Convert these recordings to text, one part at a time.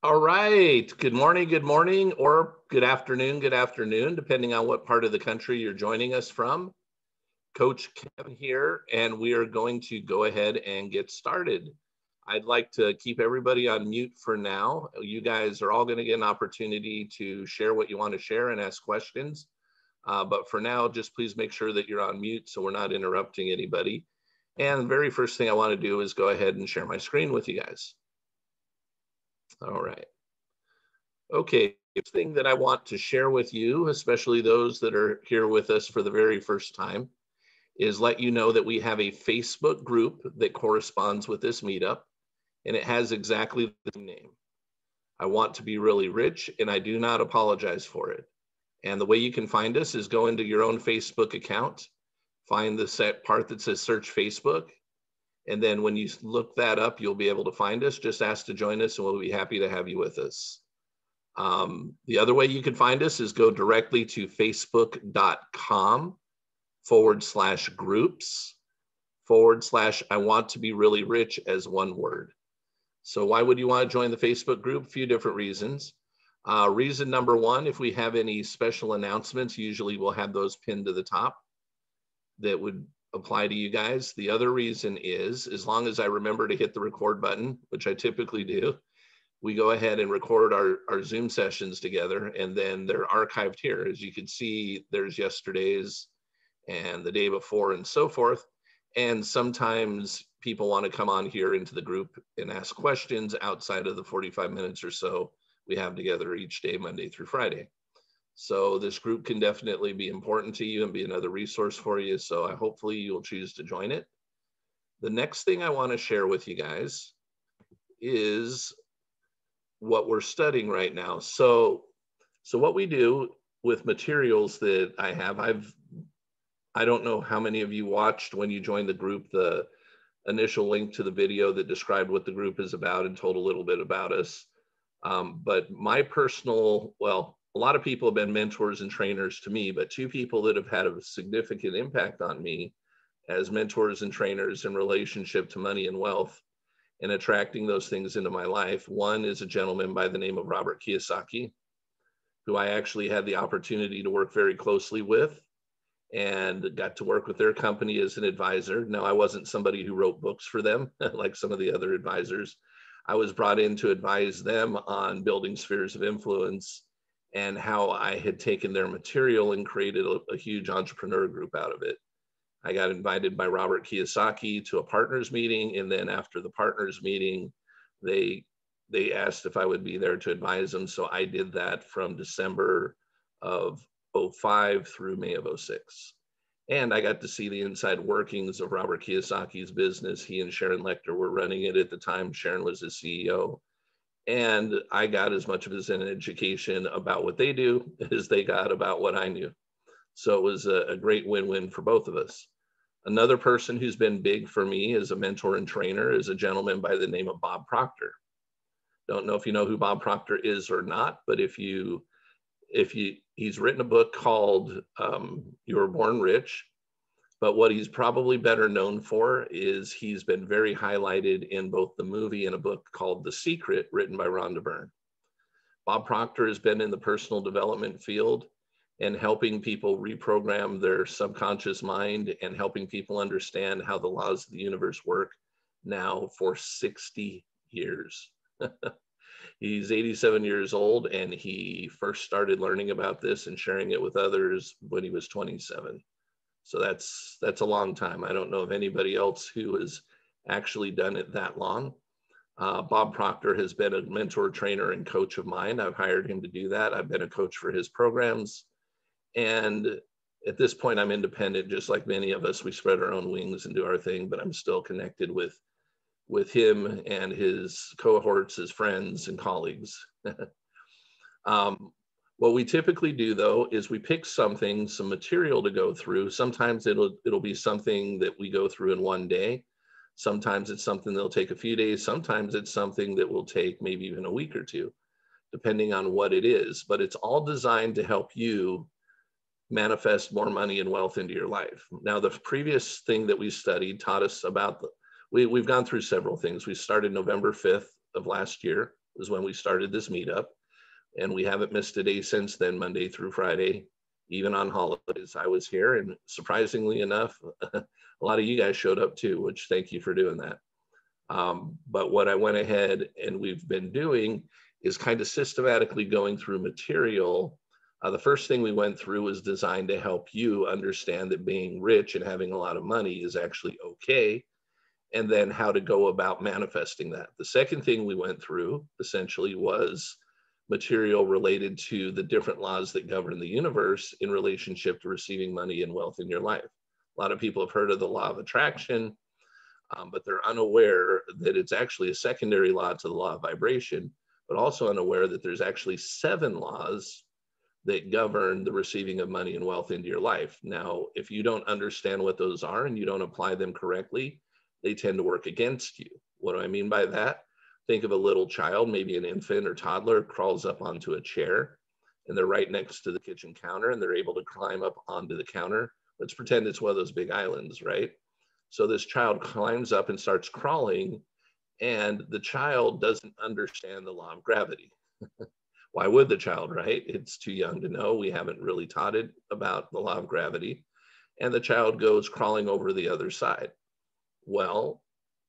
All right. Good morning, or good afternoon, depending on what part of the country you're joining us from. Coach Kevin here, and we are going to go ahead and get started. I'd like to keep everybody on mute for now. You guys are all going to get an opportunity to share what you want to share and ask questions. But for now, just please make sure that you're on mute so we're not interrupting anybody. And the very first thing I want to do is go ahead and share my screen with you guys. All right. Okay, the thing that I want to share with you, especially those that are here with us for the very first time, is let you know that we have a Facebook group that corresponds with this meetup, and it has exactly the same name. I want to be really rich, and I do not apologize for it. And the way you can find us is go into your own Facebook account, find the set part that says search Facebook, and then when you look that up, you'll be able to find us. Just ask to join us, and we'll be happy to have you with us. The other way you can find us is go directly to facebook.com/groups/ I want to be really rich as one word. So why would you want to join the Facebook group? A few different reasons. Reason number one, if we have any special announcements, usually we'll have those pinned to the top that would apply to you guys. The other reason is, as long as I remember to hit the record button, which I typically do, we go ahead and record our Zoom sessions together, and then they're archived here. As you can see, there's yesterday's and the day before and so forth. And sometimes people want to come on here into the group and ask questions outside of the 45 minutes or so we have together each day, Monday through Friday. So this group can definitely be important to you and be another resource for you. So hopefully you'll choose to join it. The next thing I want to share with you guys is what we're studying right now. So what we do with materials that I have, I don't know how many of you watched when you joined the group, the initial link to the video that described what the group is about and told a little bit about us. But my personal, well, a lot of people have been mentors and trainers to me, but two people that have had a significant impact on me as mentors and trainers in relationship to money and wealth and attracting those things into my life. One is a gentleman by the name of Robert Kiyosaki, who I actually had the opportunity to work very closely with and got to work with their company as an advisor. Now, I wasn't somebody who wrote books for them like some of the other advisors. I was brought in to advise them on building spheres of influence and how I had taken their material and created a huge entrepreneur group out of it. I got invited by Robert Kiyosaki to a partners meeting, and then after the partners meeting, they asked if I would be there to advise them. So I did that from December of 2005 through May of 2006. And I got to see the inside workings of Robert Kiyosaki's business. He and Sharon Lechter were running it at the time. Sharon was his CEO. And I got as much of an education about what they do as they got about what I knew. So it was a great win-win for both of us. Another person who's been big for me as a mentor and trainer is a gentleman by the name of Bob Proctor. Don't know if you know who Bob Proctor is or not, but he's written a book called You Were Born Rich. But what he's probably better known for is he's been very highlighted in both the movie and a book called The Secret, written by Rhonda Byrne. Bob Proctor has been in the personal development field and helping people reprogram their subconscious mind and helping people understand how the laws of the universe work now for 60 years. He's 87 years old, and he first started learning about this and sharing it with others when he was 27. So that's a long time. I don't know of anybody else who has actually done it that long. Bob Proctor has been a mentor, trainer, and coach of mine. I've hired him to do that. I've been a coach for his programs. And at this point, I'm independent, just like many of us. We spread our own wings and do our thing, but I'm still connected with him and his cohorts, his friends and colleagues. What we typically do, though, is we pick some material to go through. Sometimes it'll be something that we go through in one day. Sometimes it's something that'll take a few days. Sometimes it's something that will take maybe even a week or two, depending on what it is. But it's all designed to help you manifest more money and wealth into your life. Now, the previous thing that we studied taught us about we've gone through several things. We started November 5th of last year was when we started this meetup. And we haven't missed a day since then, Monday through Friday, even on holidays. I was here, and surprisingly enough, a lot of you guys showed up too, which thank you for doing that. But what I went ahead and we've been doing is kind of systematically going through material. The first thing we went through was designed to help you understand that being rich and having a lot of money is actually okay, and then how to go about manifesting that. The second thing we went through essentially was material related to the different laws that govern the universe in relationship to receiving money and wealth in your life. A lot of people have heard of the law of attraction, but they're unaware that it's actually a secondary law to the law of vibration, but also unaware that there's actually 7 laws that govern the receiving of money and wealth into your life. Now, if you don't understand what those are and you don't apply them correctly, they tend to work against you. What do I mean by that? Think of a little child, maybe an infant or toddler, crawls up onto a chair and they're right next to the kitchen counter and they're able to climb up onto the counter. Let's pretend it's one of those big islands, right? So this child climbs up and starts crawling, and the child doesn't understand the law of gravity. Why would the child, right? It's too young to know. We haven't really taught it about the law of gravity. And the child goes crawling over the other side. Well,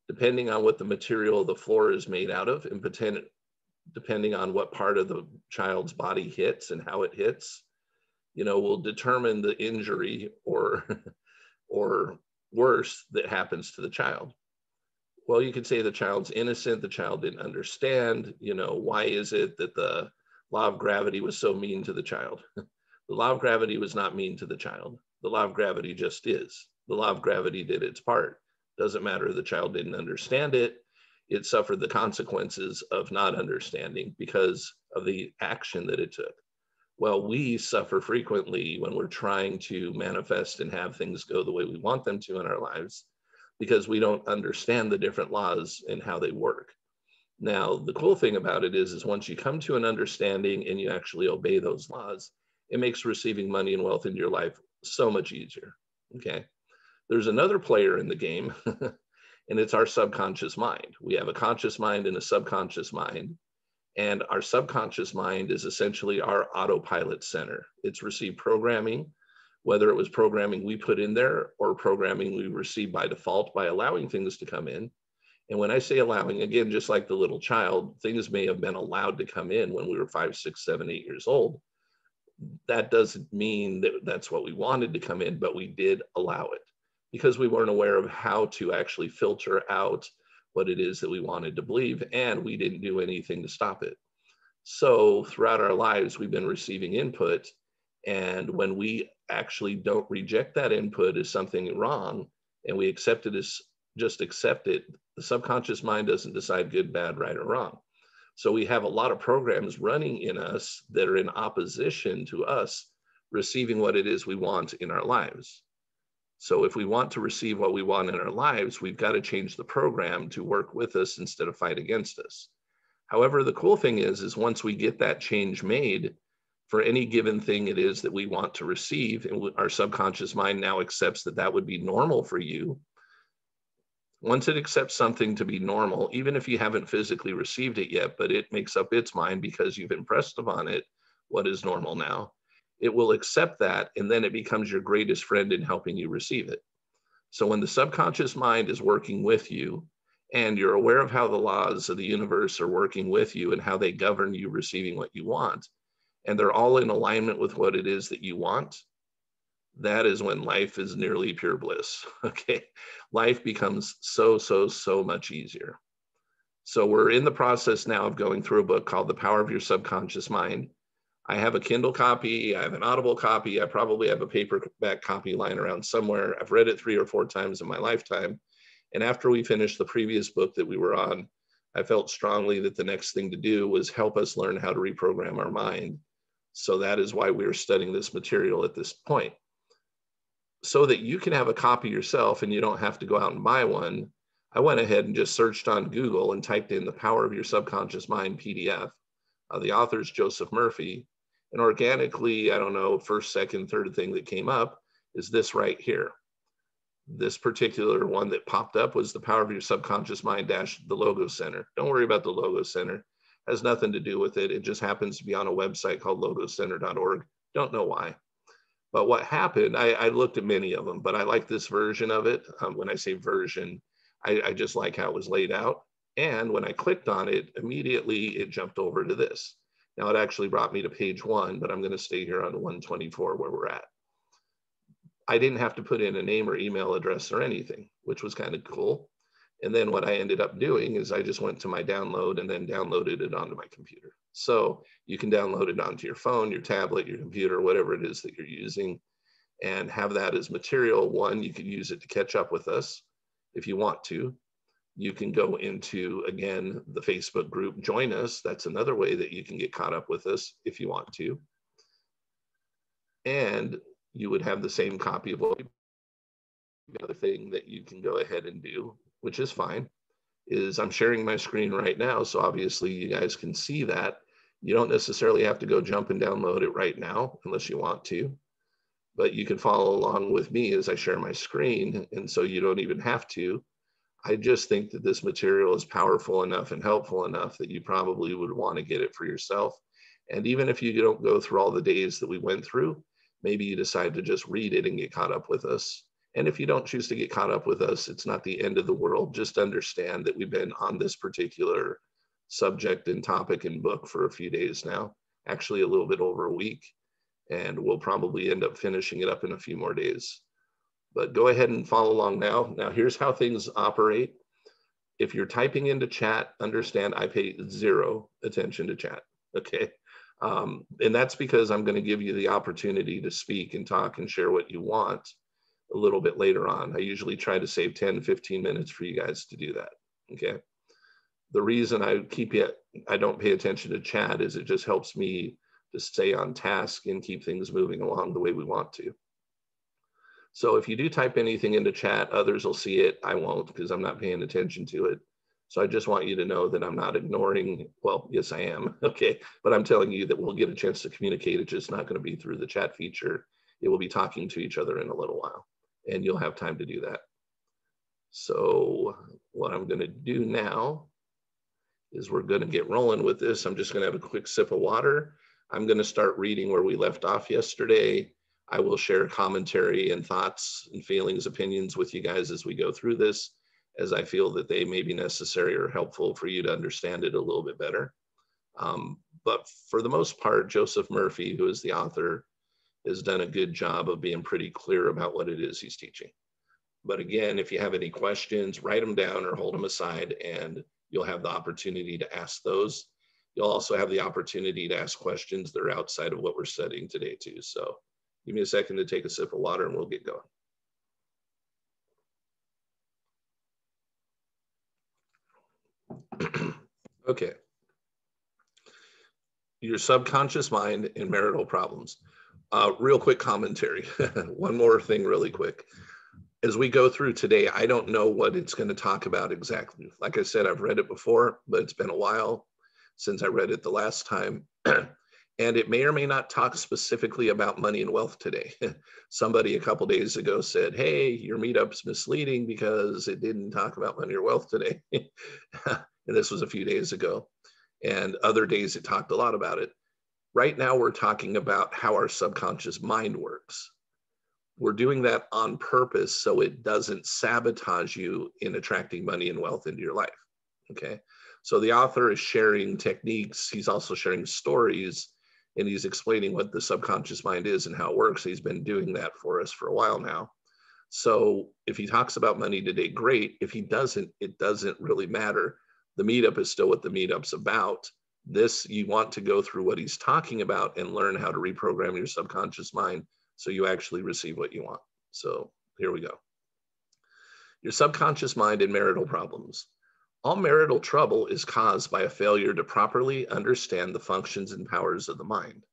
depending on what the material of the floor is made out of, and depending on what part of the child's body hits and how it hits, will determine the injury or worse that happens to the child. Well, you could say the child's innocent, the child didn't understand, why is it that the law of gravity was so mean to the child? The law of gravity was not mean to the child. The law of gravity just is. The law of gravity did its part. Doesn't matter, the child didn't understand it. It suffered the consequences of not understanding because of the action that it took. Well, we suffer frequently when we're trying to manifest and have things go the way we want them to in our lives because we don't understand the different laws and how they work. Now, the cool thing about it is once you come to an understanding and you actually obey those laws, it makes receiving money and wealth into your life so much easier, okay? There's another player in the game, and it's our subconscious mind. We have a conscious mind and a subconscious mind. And our subconscious mind is essentially our autopilot center. It's received programming, whether it was programming we put in there or programming we received by default by allowing things to come in. And when I say allowing, again, just like the little child, things may have been allowed to come in when we were 5, 6, 7, 8 years old. That doesn't mean that that's what we wanted to come in, but we did allow it, because we weren't aware of how to actually filter out what it is that we wanted to believe, and we didn't do anything to stop it. So throughout our lives, we've been receiving input, and when we actually don't reject that input as something wrong, and we accept it as just accept it, the subconscious mind doesn't decide good, bad, right, or wrong. So we have a lot of programs running in us that are in opposition to us receiving what it is we want in our lives. So if we want to receive what we want in our lives, we've got to change the program to work with us instead of fight against us. However, the cool thing is once we get that change made for any given thing it is that we want to receive, and our subconscious mind now accepts that that would be normal for you. Once it accepts something to be normal, even if you haven't physically received it yet, but it makes up its mind because you've impressed upon it what is normal now, it will accept that, and then it becomes your greatest friend in helping you receive it. So when the subconscious mind is working with you and you're aware of how the laws of the universe are working with you and how they govern you receiving what you want, and they're all in alignment with what it is that you want, that is when life is nearly pure bliss, okay? Life becomes so much easier. So we're in the process now of going through a book called The Power of Your Subconscious Mind. I have a Kindle copy, I have an Audible copy, I probably have a paperback copy lying around somewhere. I've read it 3 or 4 times in my lifetime. And after we finished the previous book that we were on, I felt strongly that the next thing to do was help us learn how to reprogram our mind. So that is why we're studying this material at this point. So that you can have a copy yourself and you don't have to go out and buy one, I went ahead and just searched on Google and typed in The Power of Your Subconscious Mind PDF. The author is Joseph Murphy. And organically, I don't know, first, second, third thing that came up is this right here. This particular one that popped up was The Power of Your Subconscious Mind - the Logo Center. Don't worry about the Logo Center. Has nothing to do with it. It just happens to be on a website called logoscenter.org. Don't know why. But what happened, I looked at many of them, but I like this version of it. When I say version, I just like how it was laid out. And when I clicked on it, immediately it jumped over to this. Now it actually brought me to page 1, but I'm going to stay here on 124 where we're at. I didn't have to put in a name or email address or anything, which was kind of cool. And then what I ended up doing is I just went to my download and then downloaded it onto my computer. So you can download it onto your phone, your tablet, your computer, whatever it is that you're using, and have that as material. One, you could use it to catch up with us if you want to. You can go into, again, the Facebook group, join us. That's another way that you can get caught up with us if you want to. And you would have the same copy of what the other thing that you can go ahead and do, which is fine, is I'm sharing my screen right now. So obviously you guys can see that. You don't necessarily have to go jump and download it right now unless you want to, but you can follow along with me as I share my screen. And so you don't even have to. I just think that this material is powerful enough and helpful enough that you probably would want to get it for yourself. And even if you don't go through all the days that we went through, maybe you decide to just read it and get caught up with us. And if you don't choose to get caught up with us, it's not the end of the world. Just understand that we've been on this particular subject and topic and book for a few days now, actually a little bit over a week, and we'll probably end up finishing it up in a few more days. But go ahead and follow along now. Now, here's how things operate. If you're typing into chat, understand I pay zero attention to chat, okay? And that's because I'm going to give you the opportunity to speak and talk and share what you want a little bit later on. I usually try to save 10, 15 minutes for you guys to do that, okay? The reason I don't pay attention to chat is it just helps me to stay on task and keep things moving along the way we want to. So if you do type anything into chat, others will see it. I won't because I'm not paying attention to it. So I just want you to know that I'm not ignoring, well, yes, I am, okay? But I'm telling you that we'll get a chance to communicate. It's just not going to be through the chat feature. It will be talking to each other in a little while, and you'll have time to do that. So what I'm going to do now is we're going to get rolling with this. I'm just going to have a quick sip of water. I'm going to start reading where we left off yesterday. I will share commentary and thoughts and feelings, opinions with you guys as we go through this, as I feel that they may be necessary or helpful for you to understand it a little bit better. But for the most part, Joseph Murphy, who is the author, has done a good job of being pretty clear about what it is he's teaching. But again, if you have any questions, write them down or hold them aside, and you'll have the opportunity to ask those. You'll also have the opportunity to ask questions that are outside of what we're studying today too. So give me a second to take a sip of water and we'll get going. Okay. Your subconscious mind and marital problems. Real quick commentary. One more thing really quick. As we go through today, I don't know what it's going to talk about exactly. Like I said, I've read it before, but it's been a while since I read it the last time. And it may or may not talk specifically about money and wealth today. Somebody a couple days ago said, hey, your meetup's misleading because it didn't talk about money or wealth today. And this was a few days ago. And other days it talked a lot about it. Right now we're talking about how our subconscious mind works. We're doing that on purpose so it doesn't sabotage you in attracting money and wealth into your life, okay? So the author is sharing techniques. He's also sharing stories, and he's explaining what the subconscious mind is and how it works. He's been doing that for us for a while now. So if he talks about money today, great. If he doesn't, it doesn't really matter. The meetup is still what the meetup's about. This, you want to go through what he's talking about and learn how to reprogram your subconscious mind so you actually receive what you want. So here we go. Your subconscious mind and marital problems. All marital trouble is caused by a failure to properly understand the functions and powers of the mind.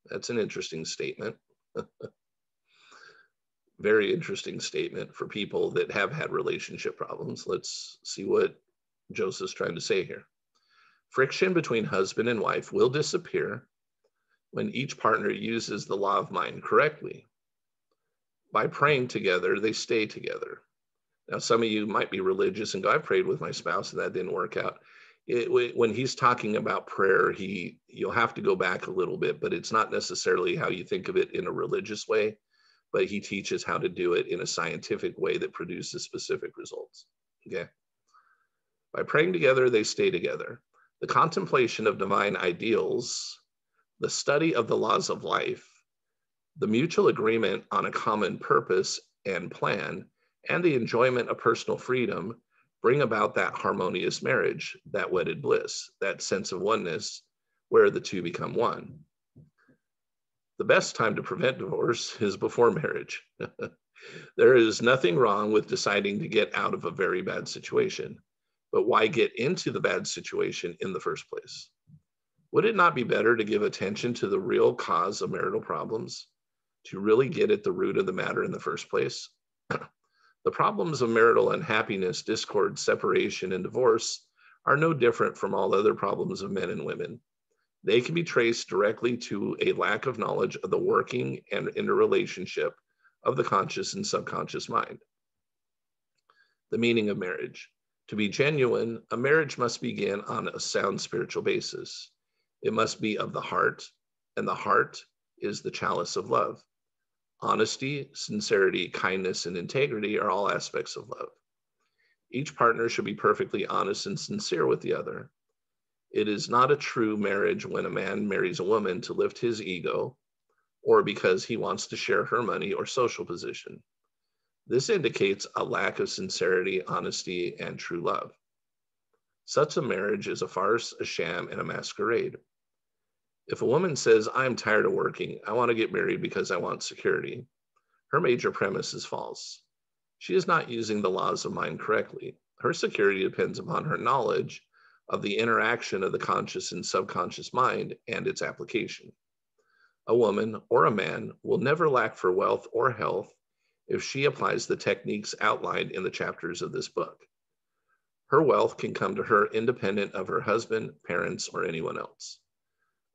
That's an interesting statement. Very interesting statement for people that have had relationship problems. Let's see what Joseph's trying to say here. Friction between husband and wife will disappear when each partner uses the law of mind correctly. By praying together, they stay together. Now, some of you might be religious and go, I prayed with my spouse and that didn't work out. When he's talking about prayer, you'll have to go back a little bit, but it's not necessarily how you think of it in a religious way, but he teaches how to do it in a scientific way that produces specific results. Okay. By praying together, they stay together. The contemplation of divine ideals, the study of the laws of life, the mutual agreement on a common purpose and plan, and the enjoyment of personal freedom bring about that harmonious marriage, that wedded bliss, that sense of oneness where the two become one. The best time to prevent divorce is before marriage. There is nothing wrong with deciding to get out of a very bad situation, but why get into the bad situation in the first place? Would it not be better to give attention to the real cause of marital problems, to really get at the root of the matter in the first place? The problems of marital unhappiness, discord, separation, and divorce are no different from all other problems of men and women. They can be traced directly to a lack of knowledge of the working and interrelationship of the conscious and subconscious mind. The meaning of marriage. To be genuine, a marriage must begin on a sound spiritual basis. It must be of the heart, and the heart is the chalice of love. Honesty, sincerity, kindness, and integrity are all aspects of love. Each partner should be perfectly honest and sincere with the other. It is not a true marriage when a man marries a woman to lift his ego or because he wants to share her money or social position. This indicates a lack of sincerity, honesty, and true love. Such a marriage is a farce, a sham, and a masquerade. If a woman says, "I'm tired of working, I want to get married because I want security," her major premise is false. She is not using the laws of mind correctly. Her security depends upon her knowledge of the interaction of the conscious and subconscious mind and its application. A woman or a man will never lack for wealth or health if she applies the techniques outlined in the chapters of this book. Her wealth can come to her independent of her husband, parents, or anyone else.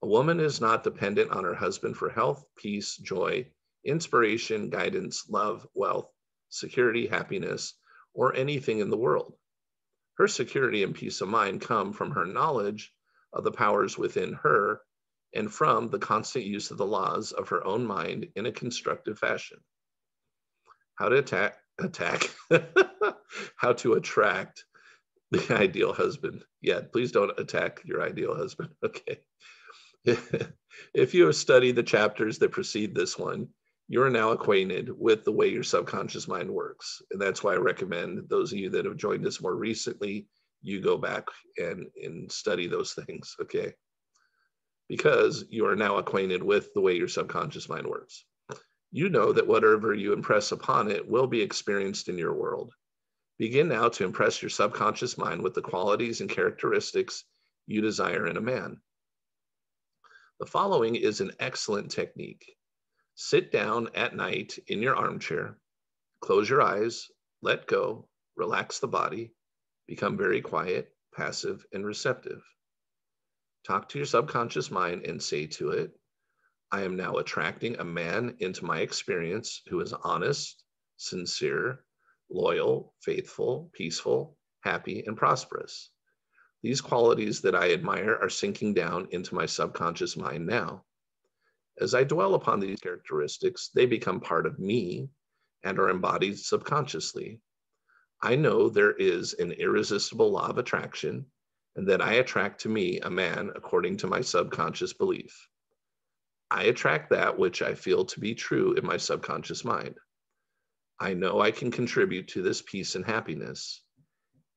A woman is not dependent on her husband for health, peace, joy, inspiration, guidance, love, wealth, security, happiness, or anything in the world. Her security and peace of mind come from her knowledge of the powers within her and from the constant use of the laws of her own mind in a constructive fashion. How to how to attract the ideal husband. Yeah, please don't attack your ideal husband. Okay. If you have studied the chapters that precede this one, you are now acquainted with the way your subconscious mind works. And that's why I recommend those of you that have joined us more recently, you go back and study those things, okay? Because you are now acquainted with the way your subconscious mind works. You know that whatever you impress upon it will be experienced in your world. Begin now to impress your subconscious mind with the qualities and characteristics you desire in a man. The following is an excellent technique. Sit down at night in your armchair, close your eyes, let go, relax the body, become very quiet, passive, and receptive. Talk to your subconscious mind and say to it, "I am now attracting a man into my experience who is honest, sincere, loyal, faithful, peaceful, happy, and prosperous. These qualities that I admire are sinking down into my subconscious mind now. As I dwell upon these characteristics, they become part of me and are embodied subconsciously. I know there is an irresistible law of attraction and that I attract to me a man according to my subconscious belief. I attract that which I feel to be true in my subconscious mind. I know I can contribute to this peace and happiness.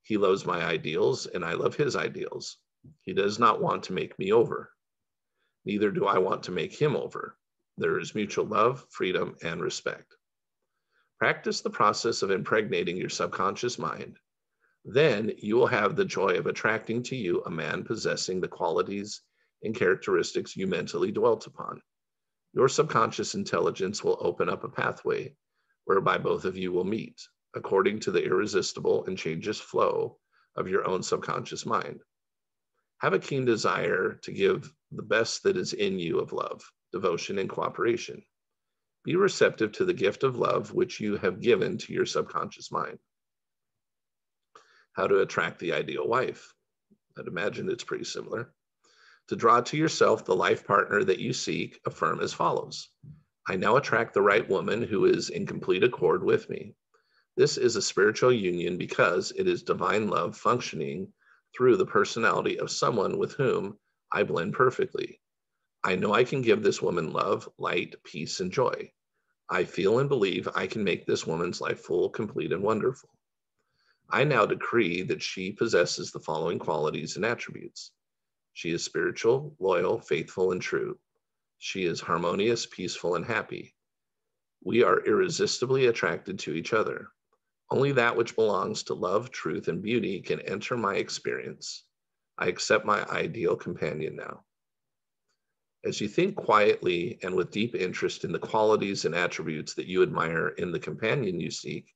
He loves my ideals and I love his ideals. He does not want to make me over. Neither do I want to make him over. There is mutual love, freedom, and respect." Practice the process of impregnating your subconscious mind. Then you will have the joy of attracting to you a man possessing the qualities and characteristics you mentally dwelt upon. Your subconscious intelligence will open up a pathway whereby both of you will meet, according to the irresistible and changeless flow of your own subconscious mind. Have a keen desire to give the best that is in you of love, devotion, and cooperation. Be receptive to the gift of love which you have given to your subconscious mind. How to attract the ideal wife. I'd imagine it's pretty similar. To draw to yourself the life partner that you seek, affirm as follows. I now attract the right woman who is in complete accord with me. This is a spiritual union because it is divine love functioning through the personality of someone with whom I blend perfectly. I know I can give this woman love, light, peace, and joy. I feel and believe I can make this woman's life full, complete, and wonderful. I now decree that she possesses the following qualities and attributes. She is spiritual, loyal, faithful, and true. She is harmonious, peaceful, and happy. We are irresistibly attracted to each other. Only that which belongs to love, truth, and beauty can enter my experience. I accept my ideal companion now. As you think quietly and with deep interest in the qualities and attributes that you admire in the companion you seek,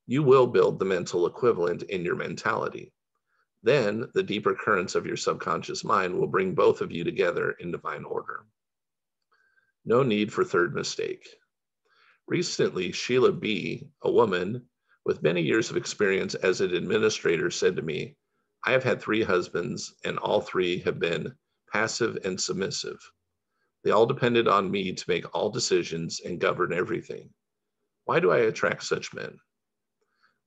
you will build the mental equivalent in your mentality. Then the deeper currents of your subconscious mind will bring both of you together in divine order. No need for third mistake. Recently, Sheila B., a woman with many years of experience as an administrator, said to me, I have had 3 husbands and all 3 have been passive and submissive. They all depended on me to make all decisions and govern everything. Why do I attract such men?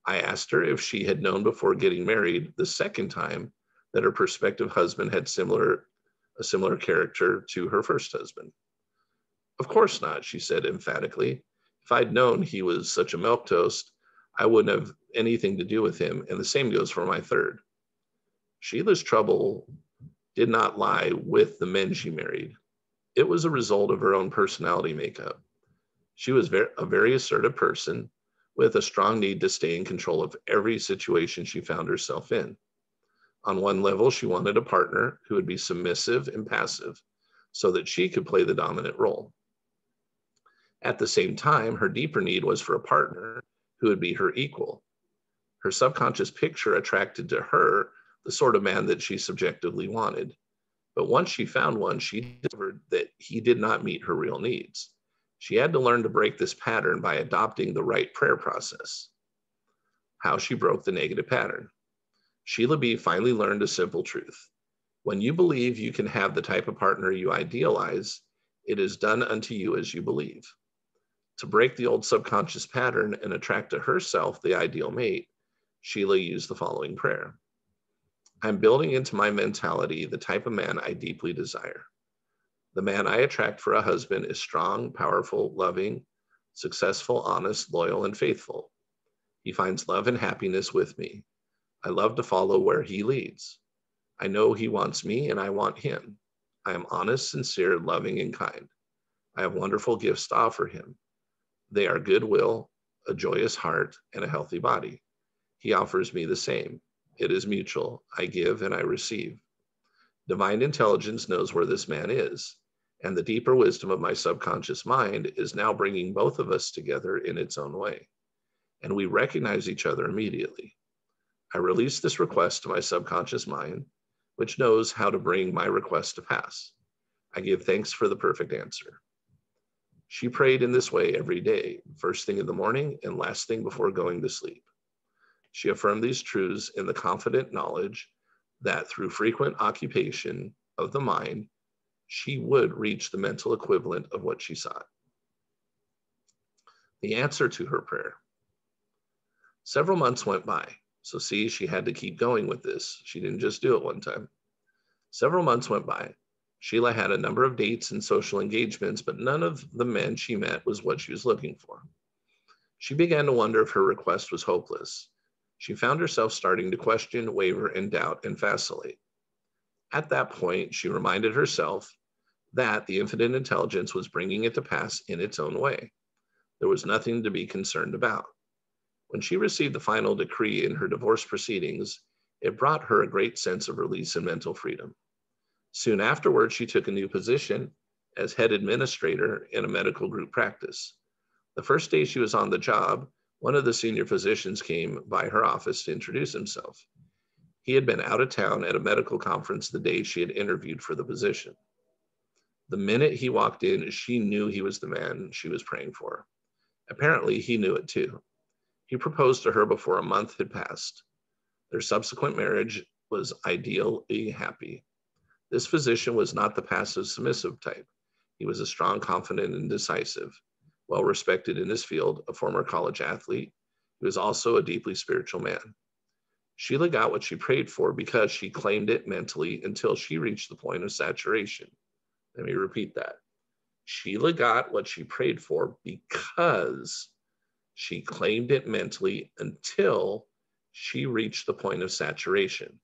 I asked her if she had known before getting married the second time that her prospective husband had a similar character to her first husband. Of course not, she said emphatically. If I'd known he was such a milquetoast, I wouldn't have anything to do with him, and the same goes for my third. Sheila's trouble did not lie with the men she married. It was a result of her own personality makeup. She was a very assertive person with a strong need to stay in control of every situation she found herself in. On one level, she wanted a partner who would be submissive and passive so that she could play the dominant role. At the same time, her deeper need was for a partner who would be her equal. Her subconscious picture attracted to her the sort of man that she subjectively wanted. But once she found one, she discovered that he did not meet her real needs. She had to learn to break this pattern by adopting the right prayer process. How she broke the negative pattern. Sheila B. finally learned a simple truth. When you believe you can have the type of partner you idealize, it is done unto you as you believe. To break the old subconscious pattern and attract to herself the ideal mate, Sheila used the following prayer. I'm building into my mentality the type of man I deeply desire. The man I attract for a husband is strong, powerful, loving, successful, honest, loyal, and faithful. He finds love and happiness with me. I love to follow where he leads. I know he wants me and I want him. I am honest, sincere, loving, and kind. I have wonderful gifts to offer him. They are goodwill, a joyous heart, and a healthy body. He offers me the same. It is mutual. I give and I receive. Divine intelligence knows where this man is, and the deeper wisdom of my subconscious mind is now bringing both of us together in its own way, and we recognize each other immediately. I release this request to my subconscious mind, which knows how to bring my request to pass. I give thanks for the perfect answer. She prayed in this way every day, first thing in the morning and last thing before going to sleep. She affirmed these truths in the confident knowledge that through frequent occupation of the mind, she would reach the mental equivalent of what she sought. The answer to her prayer. Several months went by. So see, she had to keep going with this. She didn't just do it one time. Several months went by. Sheila had a number of dates and social engagements, but none of the men she met was what she was looking for. She began to wonder if her request was hopeless. She found herself starting to question, waver, and doubt and vacillate. At that point, she reminded herself that the infinite intelligence was bringing it to pass in its own way. There was nothing to be concerned about. When she received the final decree in her divorce proceedings, it brought her a great sense of release and mental freedom. Soon afterwards, she took a new position as head administrator in a medical group practice. The first day she was on the job, one of the senior physicians came by her office to introduce himself. He had been out of town at a medical conference the day she had interviewed for the position. The minute he walked in, she knew he was the man she was praying for. Apparently, he knew it too. He proposed to her before a month had passed. Their subsequent marriage was ideally happy. This physician was not the passive submissive type. He was a strong, confident, and decisive, well respected in his field, a former college athlete. He was also a deeply spiritual man. Sheila got what she prayed for because she claimed it mentally until she reached the point of saturation. Let me repeat that. Sheila got what she prayed for because she claimed it mentally until she reached the point of saturation.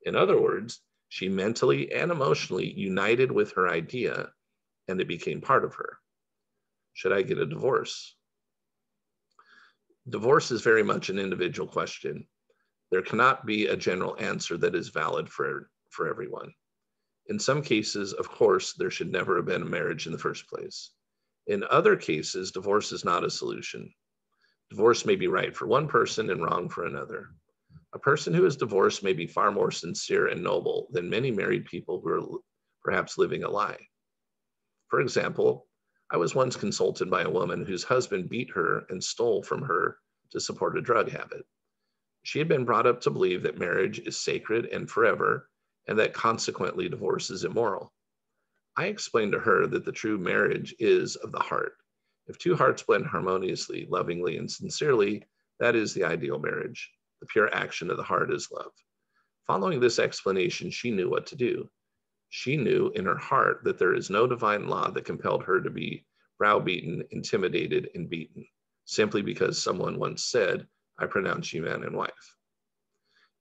In other words, she mentally and emotionally united with her idea, and it became part of her. Should I get a divorce? Divorce is very much an individual question. There cannot be a general answer that is valid for everyone. In some cases, of course, there should never have been a marriage in the first place. In other cases, divorce is not a solution. Divorce may be right for one person and wrong for another. A person who is divorced may be far more sincere and noble than many married people who are perhaps living a lie. For example, I was once consulted by a woman whose husband beat her and stole from her to support a drug habit. She had been brought up to believe that marriage is sacred and forever, and that consequently divorce is immoral. I explained to her that the true marriage is of the heart. If two hearts blend harmoniously, lovingly, and sincerely, that is the ideal marriage. The pure action of the heart is love. Following this explanation, she knew what to do. She knew in her heart that there is no divine law that compelled her to be browbeaten, intimidated, and beaten, simply because someone once said, "I pronounce you man and wife."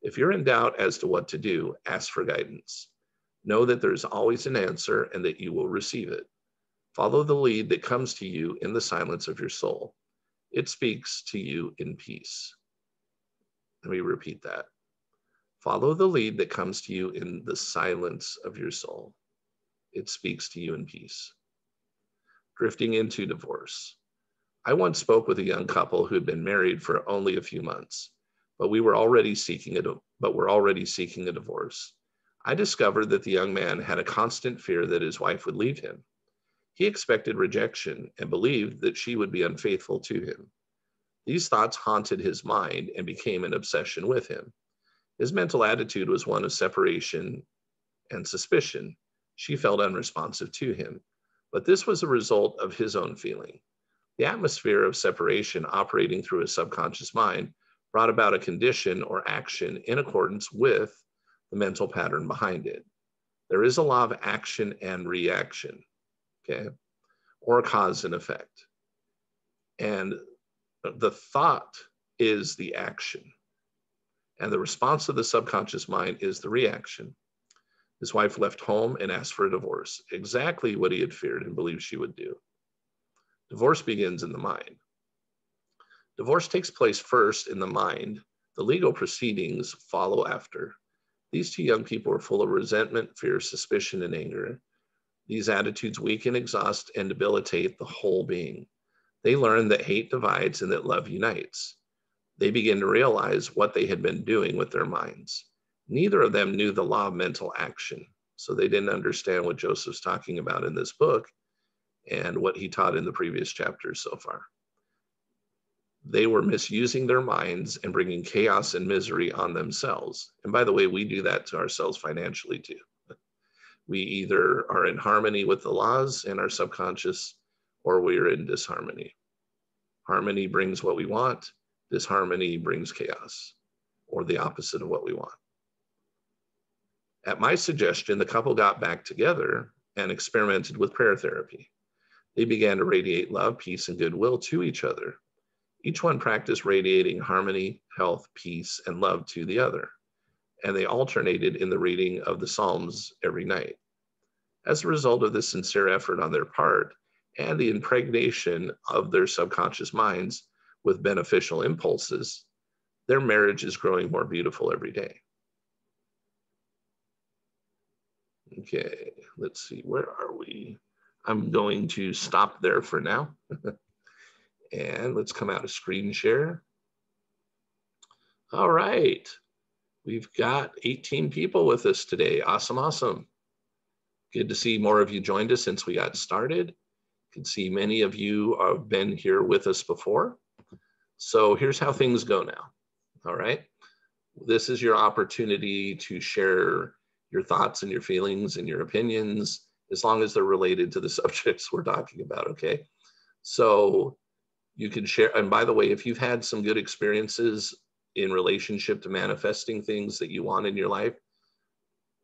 If you're in doubt as to what to do, ask for guidance. Know that there's always an answer and that you will receive it. Follow the lead that comes to you in the silence of your soul. It speaks to you in peace. Let me repeat that. Follow the lead that comes to you in the silence of your soul. It speaks to you in peace. Drifting into divorce. I once spoke with a young couple who had been married for only a few months, but were already seeking a divorce. I discovered that the young man had a constant fear that his wife would leave him. He expected rejection and believed that she would be unfaithful to him. These thoughts haunted his mind and became an obsession with him. His mental attitude was one of separation and suspicion. She felt unresponsive to him, but this was a result of his own feeling. The atmosphere of separation operating through his subconscious mind brought about a condition or action in accordance with the mental pattern behind it. There is a law of action and reaction, okay, or cause and effect. And the thought is the action, and the response of the subconscious mind is the reaction. His wife left home and asked for a divorce, exactly what he had feared and believed she would do. Divorce begins in the mind. Divorce takes place first in the mind. The legal proceedings follow after. These two young people were full of resentment, fear, suspicion, and anger. These attitudes weaken, exhaust, and debilitate the whole being. They learn that hate divides and that love unites. They begin to realize what they had been doing with their minds. Neither of them knew the law of mental action, so they didn't understand what Joseph's talking about in this book and what he taught in the previous chapters so far. They were misusing their minds and bringing chaos and misery on themselves. And by the way, we do that to ourselves financially too. We either are in harmony with the laws in our subconscious, or we're in disharmony. Harmony brings what we want. Disharmony brings chaos, or the opposite of what we want. At my suggestion, the couple got back together and experimented with prayer therapy. They began to radiate love, peace, and goodwill to each other. Each one practiced radiating harmony, health, peace, and love to the other, and they alternated in the reading of the Psalms every night. As a result of this sincere effort on their part and the impregnation of their subconscious minds with beneficial impulses, their marriage is growing more beautiful every day. Okay, let's see, where are we? I'm going to stop there for now. And let's come out of screen share. All right, we've got 18 people with us today. Awesome, awesome. Good to see more of you joined us since we got started. You can see many of you have been here with us before. So here's how things go now, all right? This is your opportunity to share your thoughts and your feelings and your opinions, as long as they're related to the subjects we're talking about, okay? So you can share, and by the way, if you've had some good experiences in relationship to manifesting things that you want in your life,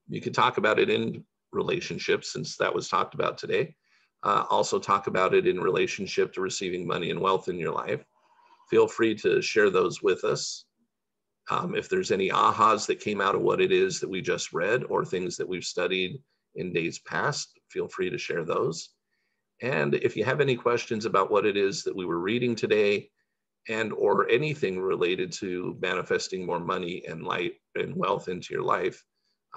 you can talk about it in relationships, since that was talked about today. Also talk about it in relationship to receiving money and wealth in your life. Feel free to share those with us. If there's any ahas that came out of what it is that we just read, or things that we've studied in days past, feel free to share those. And if you have any questions about what it is that we were reading today, and or anything related to manifesting more money and light and wealth into your life,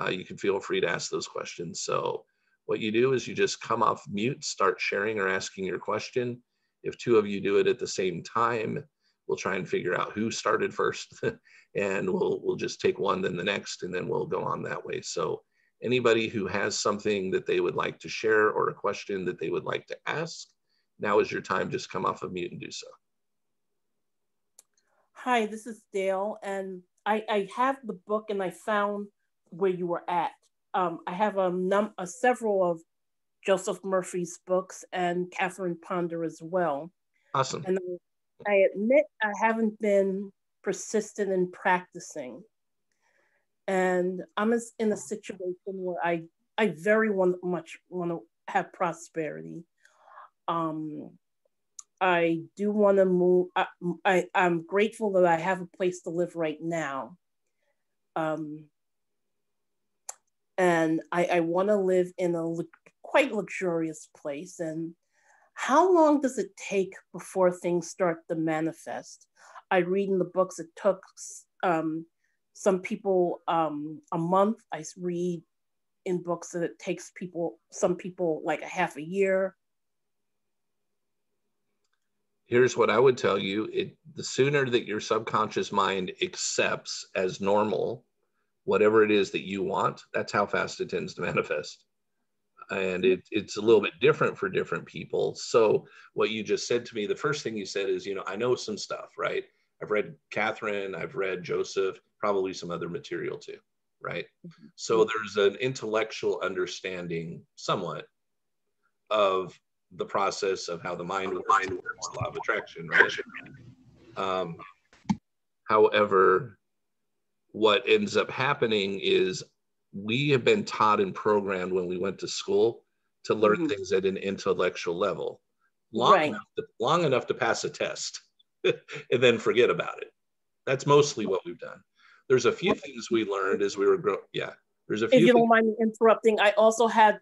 you can feel free to ask those questions. So what you do is you just come off mute, start sharing or asking your question. If two of you do it at the same time, we'll try and figure out who started first and we'll just take one, then the next, and then we'll go on that way. So anybody who has something that they would like to share or a question that they would like to ask, now is your time. Just come off of mute and do so. Hi, this is Dale, and I have the book, and I found where you were at. I have several of Joseph Murphy's books and Catherine Ponder as well. Awesome. And I admit I haven't been persistent in practicing. And I'm in a situation where I very much want to have prosperity. I do want to move. I'm grateful that I have a place to live right now. And I want to live in a quite luxurious place. And how long does it take before things start to manifest? I read in the books it took some people a month. I read in books that it takes some people like a half a year. Here's what I would tell you. The sooner that your subconscious mind accepts as normal whatever it is that you want, that's how fast it tends to manifest. And it's a little bit different for different people. So what you just said to me, the first thing you said is, I know some stuff, right? I've read Catherine, I've read Joseph, probably some other material too, right? Mm-hmm. So there's an intellectual understanding somewhat of the process of how the mind works, law of attraction, right? However, what ends up happening is we have been taught and programmed when we went to school to learn mm-hmm. things at an intellectual level, long enough to pass a test and then forget about it. That's mostly what we've done. There's a few things we learned as we were growing. Yeah, there's a few. If you don't mind me interrupting, I also had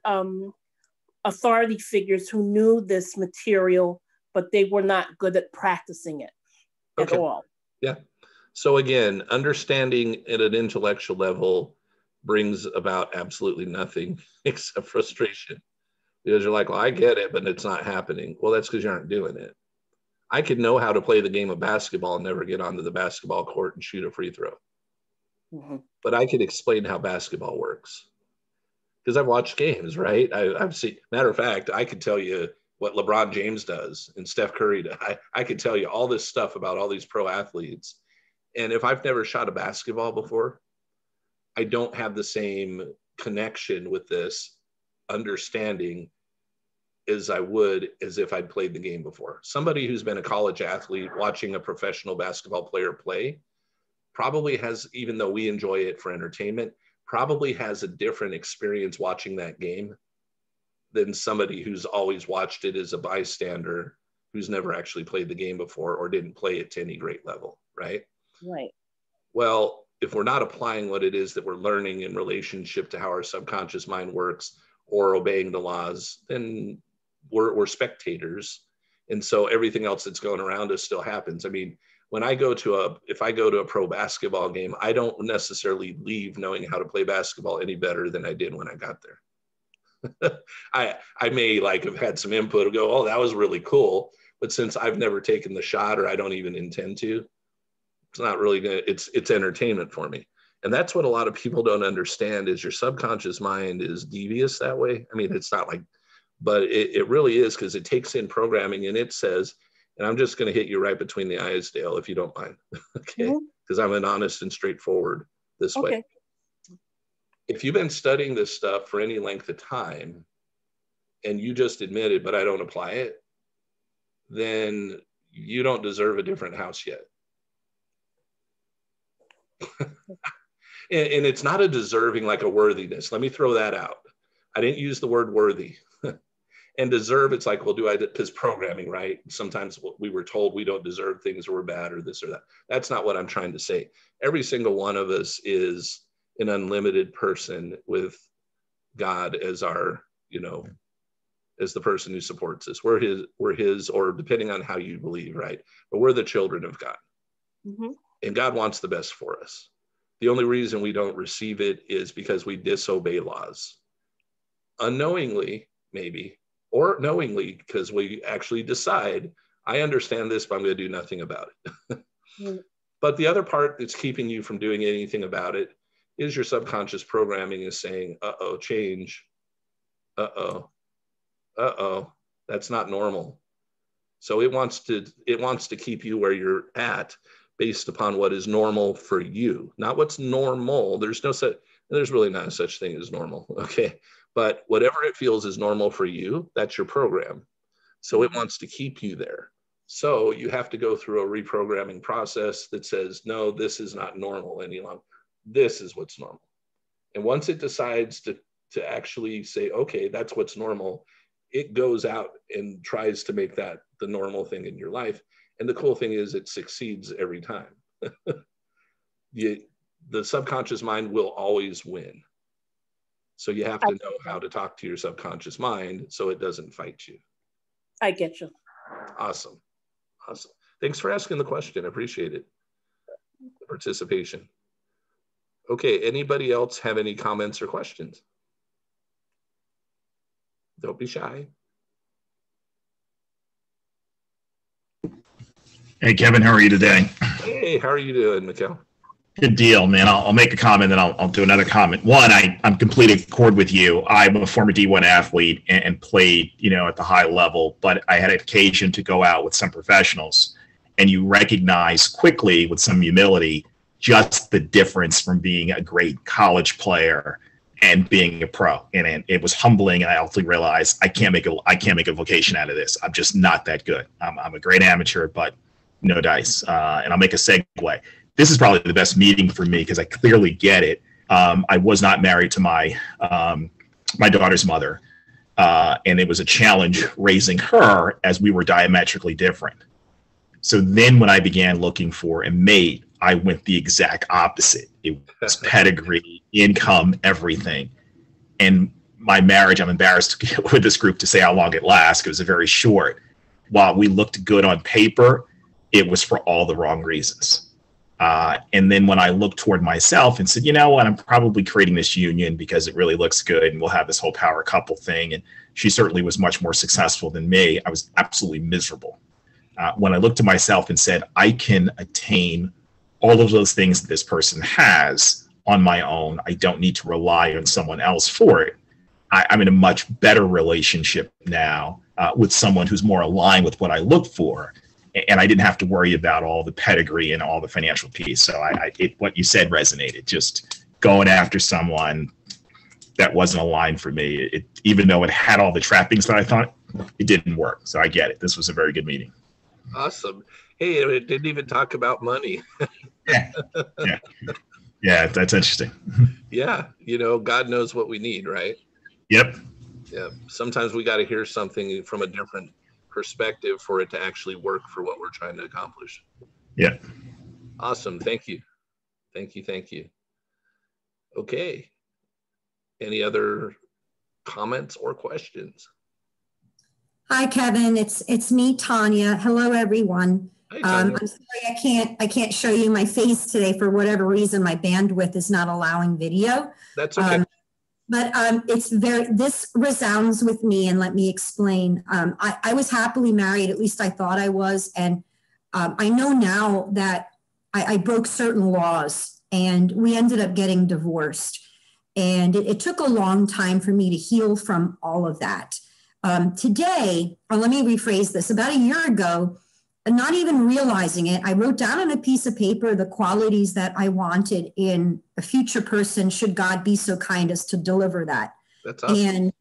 authority figures who knew this material, but they were not good at practicing it at all. Yeah. So again, understanding at an intellectual level brings about absolutely nothing except frustration, because you're like, well, I get it, but it's not happening. Well, that's because you aren't doing it. I could know how to play the game of basketball and never get onto the basketball court and shoot a free throw. Mm-hmm. But I could explain how basketball works because I've watched games, right? I've seen, matter of fact, I could tell you what LeBron James does and Steph Curry does. I could tell you all this stuff about all these pro athletes. And if I've never shot a basketball before, I don't have the same connection with this understanding as I would as if I'd played the game before. Somebody who's been a college athlete watching a professional basketball player play probably has, even though we enjoy it for entertainment, probably has a different experience watching that game than somebody who's always watched it as a bystander who's never actually played the game before or didn't play it to any great level, right? Right. Well, if we're not applying what it is that we're learning in relationship to how our subconscious mind works or obeying the laws, then we're spectators. And so everything else that's going around us still happens. I mean, when I go to if I go to a pro basketball game, I don't necessarily leave knowing how to play basketball any better than I did when I got there. I may like have had some input and go, oh, that was really cool. But since I've never taken the shot or I don't even intend to, it's not really gonna, it's entertainment for me. And that's what a lot of people don't understand is your subconscious mind is devious that way. I mean, it's not like, but it really is, because it takes in programming and it says, and I'm just going to hit you right between the eyes, Dale, if you don't mind. Okay. Because I'm an honest and straightforward. this way. If you've been studying this stuff for any length of time and you just admit it, but I don't apply it, then you don't deserve a different house yet. And it's not a deserving like a worthiness. Let me throw that out. I didn't use the word worthy. And deserve, it's like, well, do I, because programming, right? Sometimes we were told we don't deserve things or we're bad or this or that. That's not what I'm trying to say. Every single one of us is an unlimited person with God as our, as the person who supports us. We're his, or depending on how you believe, right? But we're the children of God. Mm-hmm. And God wants the best for us. The only reason we don't receive it is because we disobey laws. Unknowingly, maybe, or knowingly, because we actually decide, I understand this, but I'm going to do nothing about it. Mm-hmm. But the other part that's keeping you from doing anything about it is your subconscious programming is saying, uh-oh, change. Uh-oh, that's not normal. So it wants to keep you where you're at based upon what is normal for you, not what's normal. There's really not a such thing as normal, okay? But whatever it feels is normal for you, that's your program. So it wants to keep you there. So you have to go through a reprogramming process that says, no, this is not normal any longer. This is what's normal. And once it decides to actually say, okay, that's what's normal, it goes out and tries to make that the normal thing in your life. And the cool thing is it succeeds every time. The subconscious mind will always win. So you have to know how to talk to your subconscious mind so it doesn't fight you. I get you. Awesome. Thanks for asking the question. I appreciate it. The participation. Okay, anybody else have any comments or questions? Don't be shy. Hey, Kevin, how are you today? Hey, how are you doing, Mikhail? Good deal, man. I'll make a comment, then I'll do another comment. One, I'm completely in accord with you. I'm a former D1 athlete and played, at the high level, but I had occasion to go out with some professionals, and you recognize quickly with some humility just the difference from being a great college player and being a pro. And it was humbling, and I ultimately realized I can't make a vocation out of this. I'm just not that good. I'm a great amateur, but no dice. And I'll make a segue. This is probably the best meeting for me because I clearly get it. I was not married to my daughter's mother, and it was a challenge raising her as we were diametrically different. So then when I began looking for a mate, I went the exact opposite. It was pedigree, income, everything. And my marriage, I'm embarrassed with this group to say how long it lasts. It was a very short. While we looked good on paper, it was for all the wrong reasons. And then when I looked toward myself and said, you know what, I'm probably creating this union because it really looks good and we'll have this whole power couple thing. And she certainly was much more successful than me. I was absolutely miserable. When I looked to myself and said, I can attain all of those things that this person has on my own. I don't need to rely on someone else for it. I'm in a much better relationship now with someone who's more aligned with what I look for. And I didn't have to worry about all the pedigree and all the financial piece. So what you said resonated, just going after someone that wasn't aligned for me. Even though it had all the trappings that I thought, it didn't work. So I get it. This was a very good meeting. Awesome. Hey, it didn't even talk about money. Yeah, that's interesting. Yeah. God knows what we need, right? Yep. Yeah. Sometimes we got to hear something from a different perspective for it to actually work for what we're trying to accomplish. Yeah. Awesome. Thank you. Okay. Any other comments or questions? Hi, Kevin. It's me, Tanya. Hello, everyone. Hi, Tanya. I'm sorry I can't show you my face today for whatever reason. My bandwidth is not allowing video. That's okay. But this resounds with me, and let me explain. I was happily married, at least I thought I was. And I know now that I broke certain laws and we ended up getting divorced. And it took a long time for me to heal from all of that. Today, or let me rephrase this, about a year ago, not even realizing it, I wrote down on a piece of paper the qualities that I wanted in a future person, should God be so kind as to deliver that. That's awesome.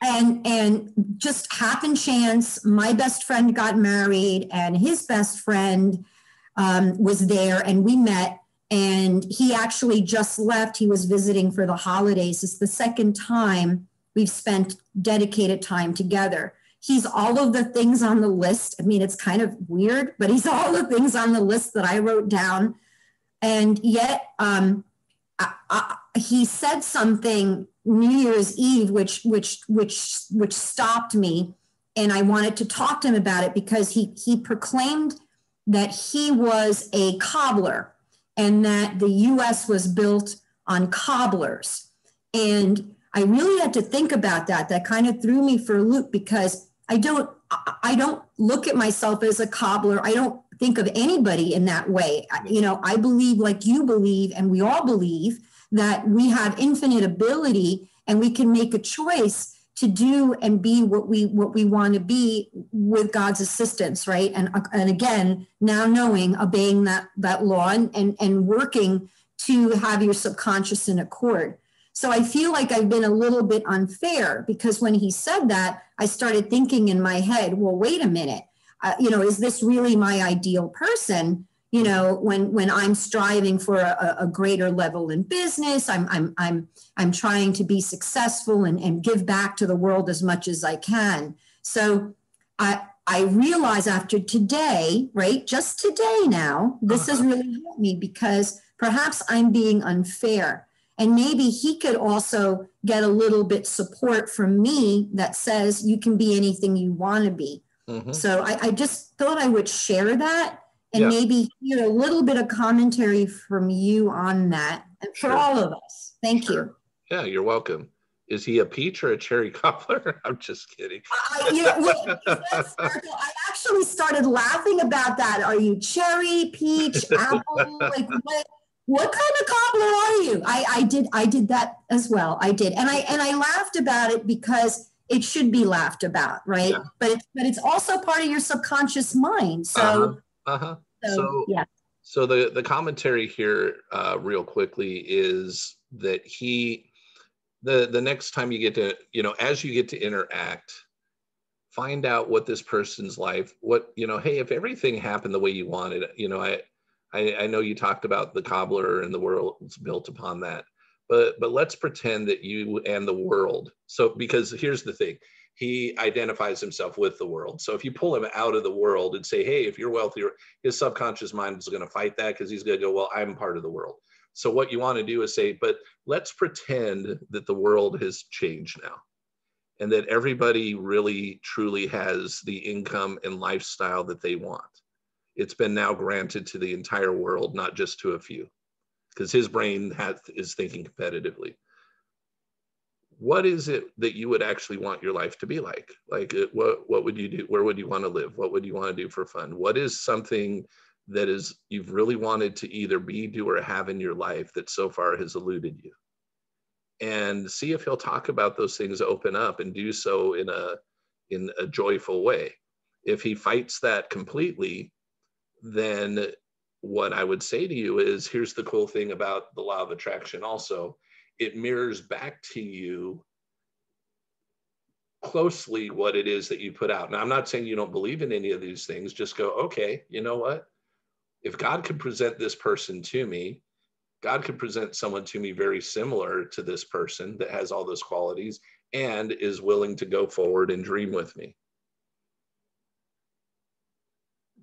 And just happen chance, my best friend got married, and his best friend was there, and we met. And he actually just left. He was visiting for the holidays. It's the second time we've spent dedicated time together. He's all of the things on the list. I mean, it's kind of weird, but he's all the things on the list that I wrote down. And yet he said something New Year's Eve, which stopped me. And I wanted to talk to him about it, because he proclaimed that he was a cobbler and that the US was built on cobblers. And I really had to think about that. That kind of threw me for a loop, because I don't look at myself as a cobbler. I don't think of anybody in that way. You know, I believe, like you believe, and we all believe, that we have infinite ability and we can make a choice to do and be what we want to be with God's assistance, right? And again, now knowing, obeying that law and working to have your subconscious in accord. So I feel like I've been a little bit unfair, because when he said that, I started thinking in my head, well, wait a minute, you know, is this really my ideal person? You know, when I'm striving for a greater level in business, I'm trying to be successful and give back to the world as much as I can. So I realize after today, right, just today now, this has really helped me, because perhaps I'm being unfair. And maybe he could also get a little bit support from me that says you can be anything you want to be. Mm-hmm. So I just thought I would share that, and maybe hear a little bit of commentary from you on that, and for all of us. Thank you. Yeah, you're welcome. Is he a peach or a cherry cobbler? I'm just kidding. I actually started laughing about that. Are you cherry, peach, apple? Like what kind of cobbler are you? I did that as well. I did, and I laughed about it because it should be laughed about, right? Yeah. But it's also part of your subconscious mind. So. So the commentary here, real quickly, is that the next time you get to, you know, as you get to interact, find out what this person's life, what, you know, hey, if everything happened the way you wanted, you know, I know you talked about the cobbler and the world's built upon that, but let's pretend that you and the world. So, because here's the thing. He identifies himself with the world. So if you pull him out of the world and say, hey, if you're wealthier, his subconscious mind is going to fight that, because he's going to go, well, I'm part of the world. So what you want to do is say, but let's pretend that the world has changed now, and that everybody really truly has the income and lifestyle that they want. It's been now granted to the entire world, not just to a few, because his brain is thinking competitively. What is it that you would actually want your life to be like? Like, what would you do? Where would you want to live? What would you want to do for fun? What is something that you've really wanted to either be, do, or have in your life that so far has eluded you? And see if he'll talk about those things, open up, and do so in a joyful way. If he fights that completely, then what I would say to you is, here's the cool thing about the law of attraction also. It mirrors back to you closely what it is that you put out. Now, I'm not saying you don't believe in any of these things. Just go, okay, you know what? If God could present this person to me, God could present someone to me very similar to this person that has all those qualities and is willing to go forward and dream with me.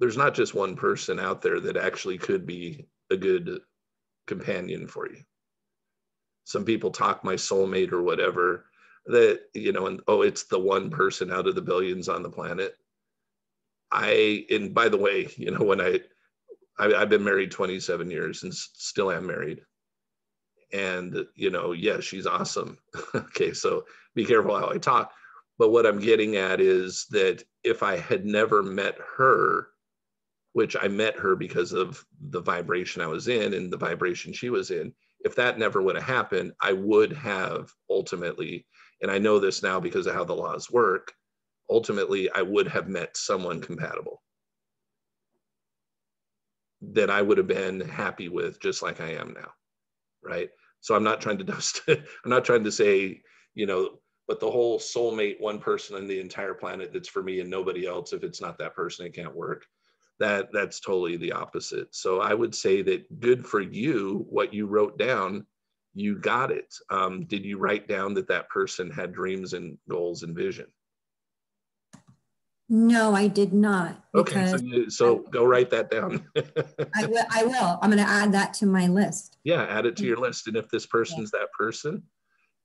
There's not just one person out there that actually could be a good companion for you. Some people talk my soulmate or whatever, that, you know, and it's the one person out of the billions on the planet. And by the way, you know, when I've been married 27 years and still am married. And, you know, yeah, she's awesome. Okay, so be careful how I talk. But what I'm getting at is that if I had never met her, which I met her because of the vibration I was in and the vibration she was in, if that never would have happened, I would have ultimately, and I know this now because of how the laws work, ultimately I would have met someone compatible. that I would have been happy with, just like I am now, right? So I'm not trying to I'm not trying to say, you know, but the whole soulmate, one person on the entire planet that's for me and nobody else, if it's not that person, it can't work. That's totally the opposite. So I would say that good for you, what you wrote down, you got it. Did you write down that that person had dreams and goals and vision? No, I did not. Okay, so go write that down. I will. I'm going to add that to my list. Yeah, add it to your list. And if this person's that person,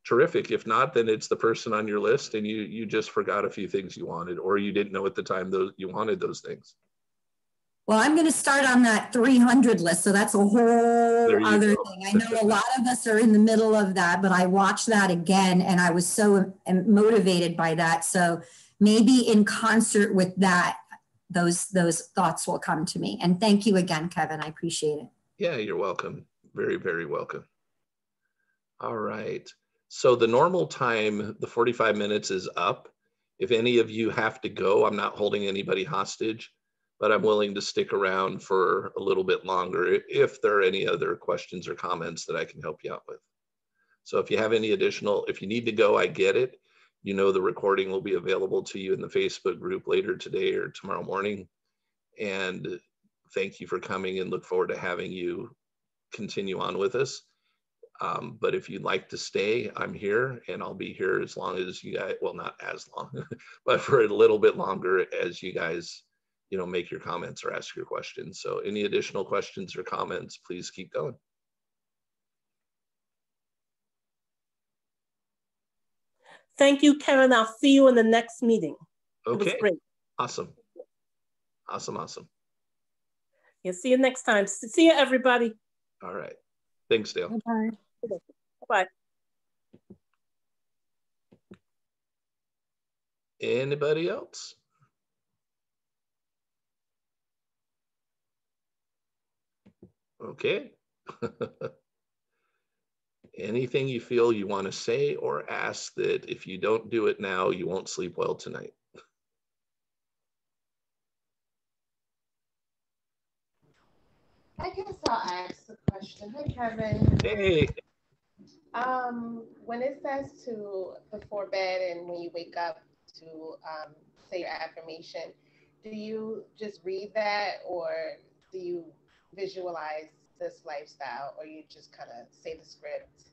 terrific. If not, then it's the person on your list and you just forgot a few things you wanted, or you didn't know at the time you wanted those things. Well, I'm going to start on that 300 list. So that's a whole other thing. I know a lot of us are in the middle of that, but I watched that again and I was so motivated by that. So maybe in concert with that, those thoughts will come to me. And thank you again, Kevin. I appreciate it. Yeah, you're welcome. Very, very welcome. All right. So the normal time, the 45 minutes is up. If any of you have to go, I'm not holding anybody hostage, but I'm willing to stick around for a little bit longer if there are any other questions or comments that I can help you out with. So if you have any additional, if you need to go, I get it. You know, the recording will be available to you in the Facebook group later today or tomorrow morning. And thank you for coming and look forward to having you continue on with us. But if you'd like to stay, I'm here and I'll be here as long as you guys, well, not as long, but for a little bit longer as you guys, you know, make your comments or ask your questions. So any additional questions or comments, please keep going. Thank you, Karen. I'll see you in the next meeting. Okay. Great. Awesome. Awesome. Awesome. Yeah, see you next time. See you, everybody. All right. Thanks, Dale. Bye. Bye. Anybody else? Okay. Anything you feel you want to say or ask that if you don't do it now, you won't sleep well tonight? I guess I'll ask the question. Hey, Kevin. Hey. When it says to before bed and when you wake up to say your affirmation, do you just read that or do you visualize this lifestyle, or you just kind of say the script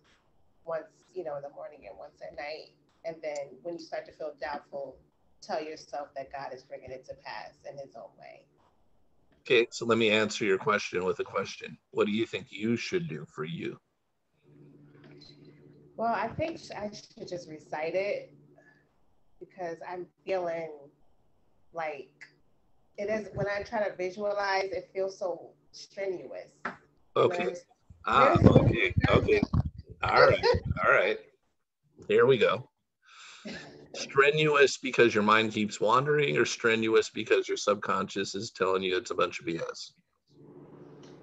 once, you know, in the morning and once at night, and then when you start to feel doubtful, tell yourself that God is bringing it to pass in his own way? Okay, so let me answer your question with a question. What do you think you should do for you? Well, I think I should just recite it because I'm feeling like it is, when I try to visualize, it feels so strenuous. Okay. Okay. Okay. All right. Here we go. Strenuous because your mind keeps wandering, or strenuous because your subconscious is telling you it's a bunch of BS?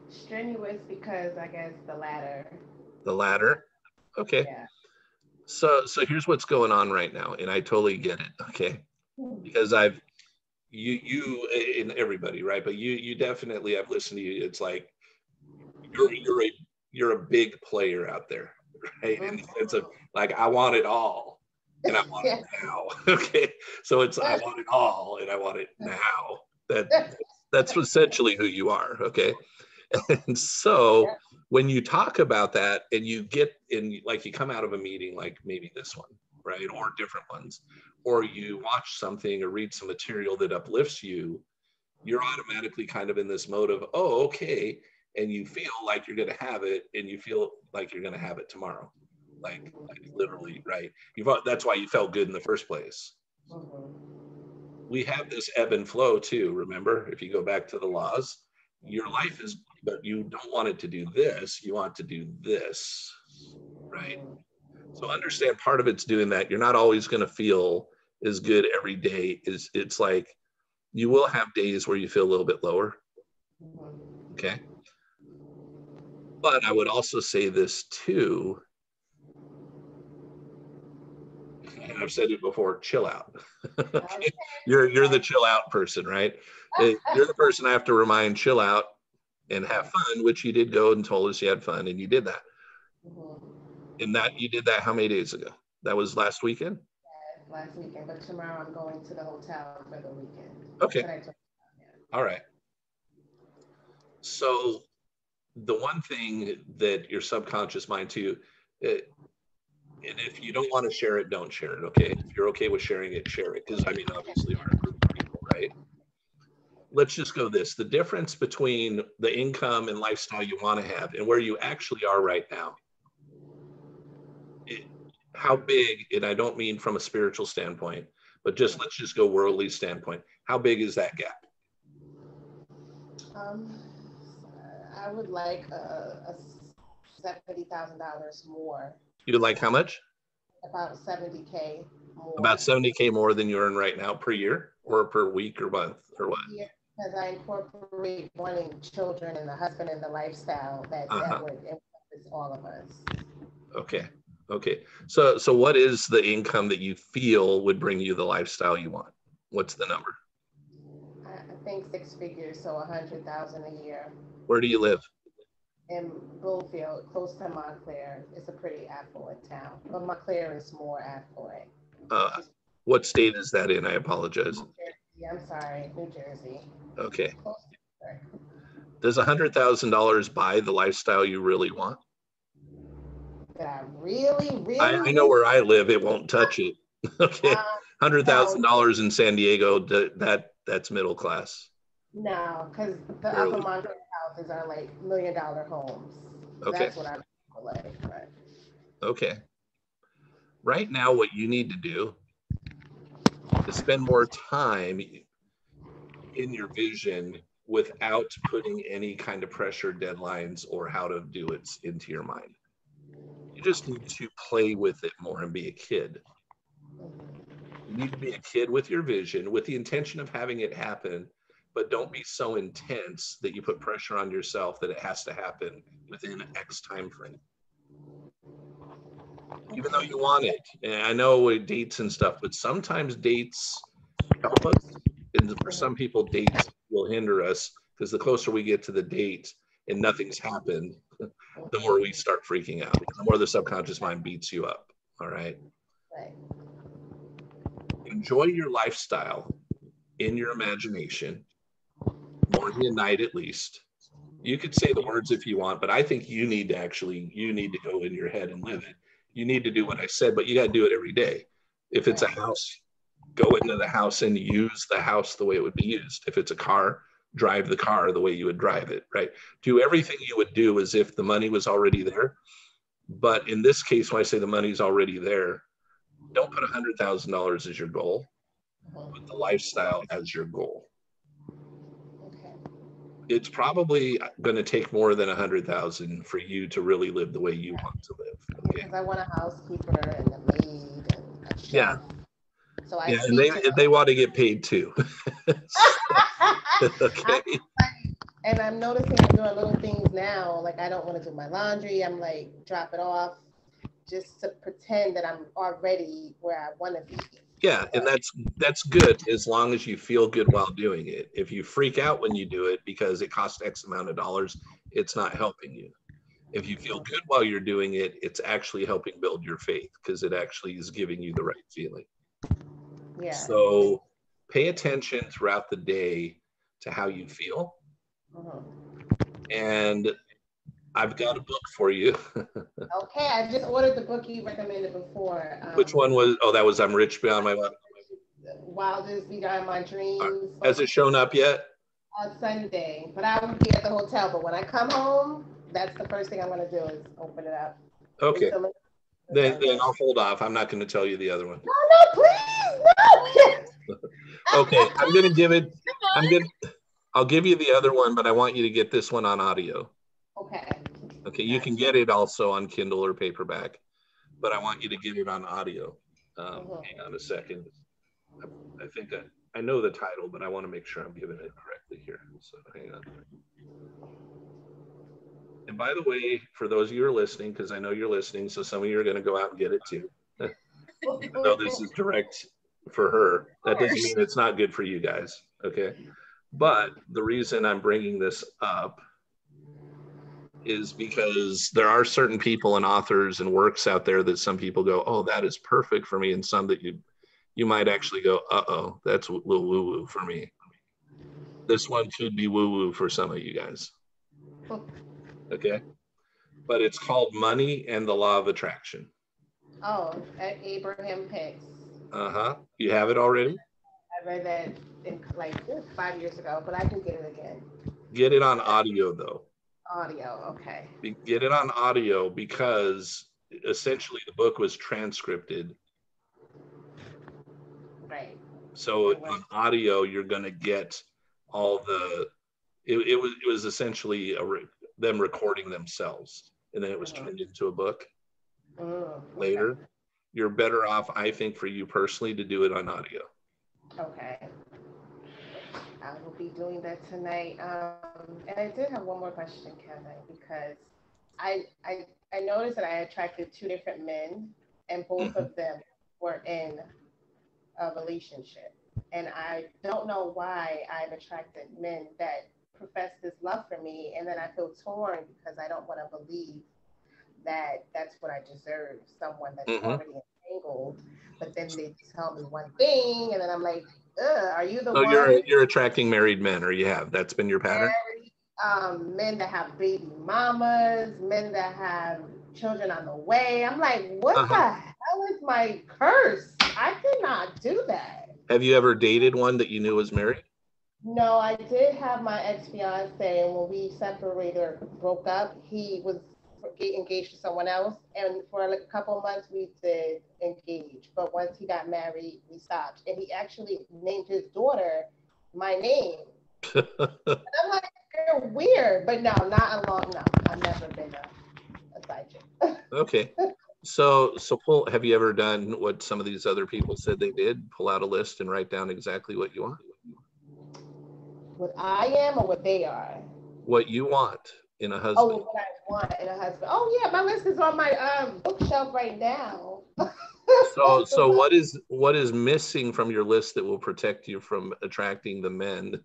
Strenuous because I guess the latter. The latter? Okay. Yeah. So here's what's going on right now, and I totally get it, okay? Because you and everybody, right? But you definitely, I've listened to you. It's like you're a big player out there, right? In the sense of like, I want it all and I want it now. Okay. So it's I want it all and I want it now. That's essentially who you are. Okay. And so when you talk about that and you get in, like you come out of a meeting, like maybe this one, right? Or different ones, or you watch something or read some material that uplifts you, you're automatically kind of in this mode of, oh, okay. And you feel like you're going to have it, and you feel like you're going to have it tomorrow. Like literally, right? That's why you felt good in the first place. We have this ebb and flow too. Remember, if you go back to the laws, your life is, but you don't want it to do this. You want to do this, right? So understand part of it's doing that. You're not always going to feel as good every day. It's like you will have days where you feel a little bit lower. Okay. But I would also say this too, and I've said it before, chill out. Okay. You're the chill out person, right? You're the person I have to remind, chill out. and have fun, which you did go and told us you had fun and you did that. Mhm. And that you did that how many days ago? That was last weekend? Yeah, last weekend, but tomorrow I'm going to the hotel for the weekend. Okay. That's what I told you. Yeah. All right. So the one thing that your subconscious mind too, and if you don't want to share it, don't share it. Okay. If you're okay with sharing it, share it. Because I mean, obviously our group of people, right? Let's just go this. The difference between the income and lifestyle you want to have and where you actually are right now. How big, and I don't mean from a spiritual standpoint, but just let's just go worldly standpoint. How big is that gap? I would like a $70,000 more. You like how much? About 70K more. About 70K more than you earn right now per year or per week or month or what? Yeah, because I incorporate wanting children and the husband and the lifestyle that would encompass all of us. Okay. Okay. So what is the income that you feel would bring you the lifestyle you want? What's the number? I think 6 figures, so 100,000 a year. Where do you live? In Bloomfield, close to Montclair. It's a pretty affluent town, but Montclair is more affluent. What state is that in? I apologize. New Jersey, I'm sorry, New Jersey. Okay. Does $100,000 buy the lifestyle you really want? That I really, I know where I live. It won't touch it. Okay. $100,000 in San Diego. That's middle class. No, because the upper Montclair houses are like $1 million homes. Okay. That's what I like. But. Okay. Right now, what you need to do is spend more time in your vision without putting any kind of pressure, deadlines, or how to do it into your mind. You just need to play with it more and be a kid. You need to be a kid with your vision, with the intention of having it happen, but don't be so intense that you put pressure on yourself that it has to happen within X time frame. Even though you want it, and I know with dates and stuff, but sometimes dates help us, and for some people, dates will hinder us because the closer we get to the date and nothing's happened, the more we start freaking out, the more the subconscious mind beats you up. All right. Right. Enjoy your lifestyle in your imagination, morning and night at least. You could say the words if you want, but I think you need to go in your head and live it. You need to do what I said, but you got to do it every day. If it's a house, go into the house and use the house the way it would be used. If it's a car, drive the car the way you would drive it, right? Do everything you would do as if the money was already there. But in this case, when I say the money's already there, don't put $100,000 as your goal, put the lifestyle as your goal. Okay. It's probably going to take more than 100,000 for you to really live the way you want to live. Okay. Because I want a housekeeper and a maid and a chef. Yeah. So and they want to get paid too. Okay. And I'm noticing I'm doing little things now. Like I don't want to do my laundry. I'm like, drop it off just to pretend that I'm already where I want to be. Yeah, and that's good as long as you feel good while doing it. If you freak out when you do it because it costs X amount of dollars, it's not helping you. If you feel good while you're doing it, it's actually helping build your faith because it actually is giving you the right feeling. Yeah. So pay attention throughout the day to how you feel. And I've got a book for you. Okay, I just ordered the book you recommended before. Which one was? Oh, that was I'm Rich Beyond My Wildest Beyond My Dreams. Has it shown up yet? On Sunday, but I will be at the hotel. But when I come home, that's the first thing I'm going to do is open it up. Okay. Then I'll hold off. I'm not going to tell you the other one. No, please, no. Okay, I'm going to give it. I'll give you the other one, but I want you to get this one on audio. Okay. Okay, you can get it also on Kindle or paperback, but I want you to get it on audio. Hang on a second. I think I know the title, but I want to make sure I'm giving it correctly here. So hang on. And by the way, for those of you who are listening, because I know you're listening, so some of you are going to go out and get it too. Even though this is direct for her, that doesn't mean it's not good for you guys. Okay. But the reason I'm bringing this up is because there are certain people and authors and works out there that some people go, oh, that is perfect for me, and some that you might actually go, uh-oh, that's a little woo-woo for me. This one could be woo-woo for some of you guys. Okay? But it's called Money and the Law of Attraction. Oh, at Abraham Hicks. Uh-huh. You have it already? I read that in like 5 years ago, but I can get it again. Get it on audio, though. Audio, okay. Get it on audio because essentially the book was transcripted. Right. So on audio, you're going to get all the, it was essentially them recording themselves, and then it was turned into a book later. Okay. You're better off, I think, for you personally to do it on audio. Okay. I will be doing that tonight. And I did have one more question, Kevin, because I noticed that I attracted 2 different men, and both of them were in a relationship. And I don't know why I've attracted men that profess this love for me, and then I feel torn because I don't want to believe that that's what I deserve, someone that's already entangled, but then they tell me one thing, and then I'm like, are you the one? You're attracting married men, or you have? That's been your pattern? Men that have baby mamas, men that have children on the way. I'm like, what the hell is my curse? I cannot do that. Have you ever dated one that you knew was married? No, I did have my ex-fiance, and when we separated or broke up, he was engaged to someone else, and for a couple of months we did engage, but once he got married, we stopped, and he actually named his daughter my name. And I'm like, you're weird, but no, I've never been a side chick. Okay. So have you ever done what some of these other people said they did? Pull out a list and write down exactly what you want? What I am or what they are? What you want in a husband. Oh, what I want in a husband. Oh yeah, my list is on my bookshelf right now. So what is missing from your list that will protect you from attracting the men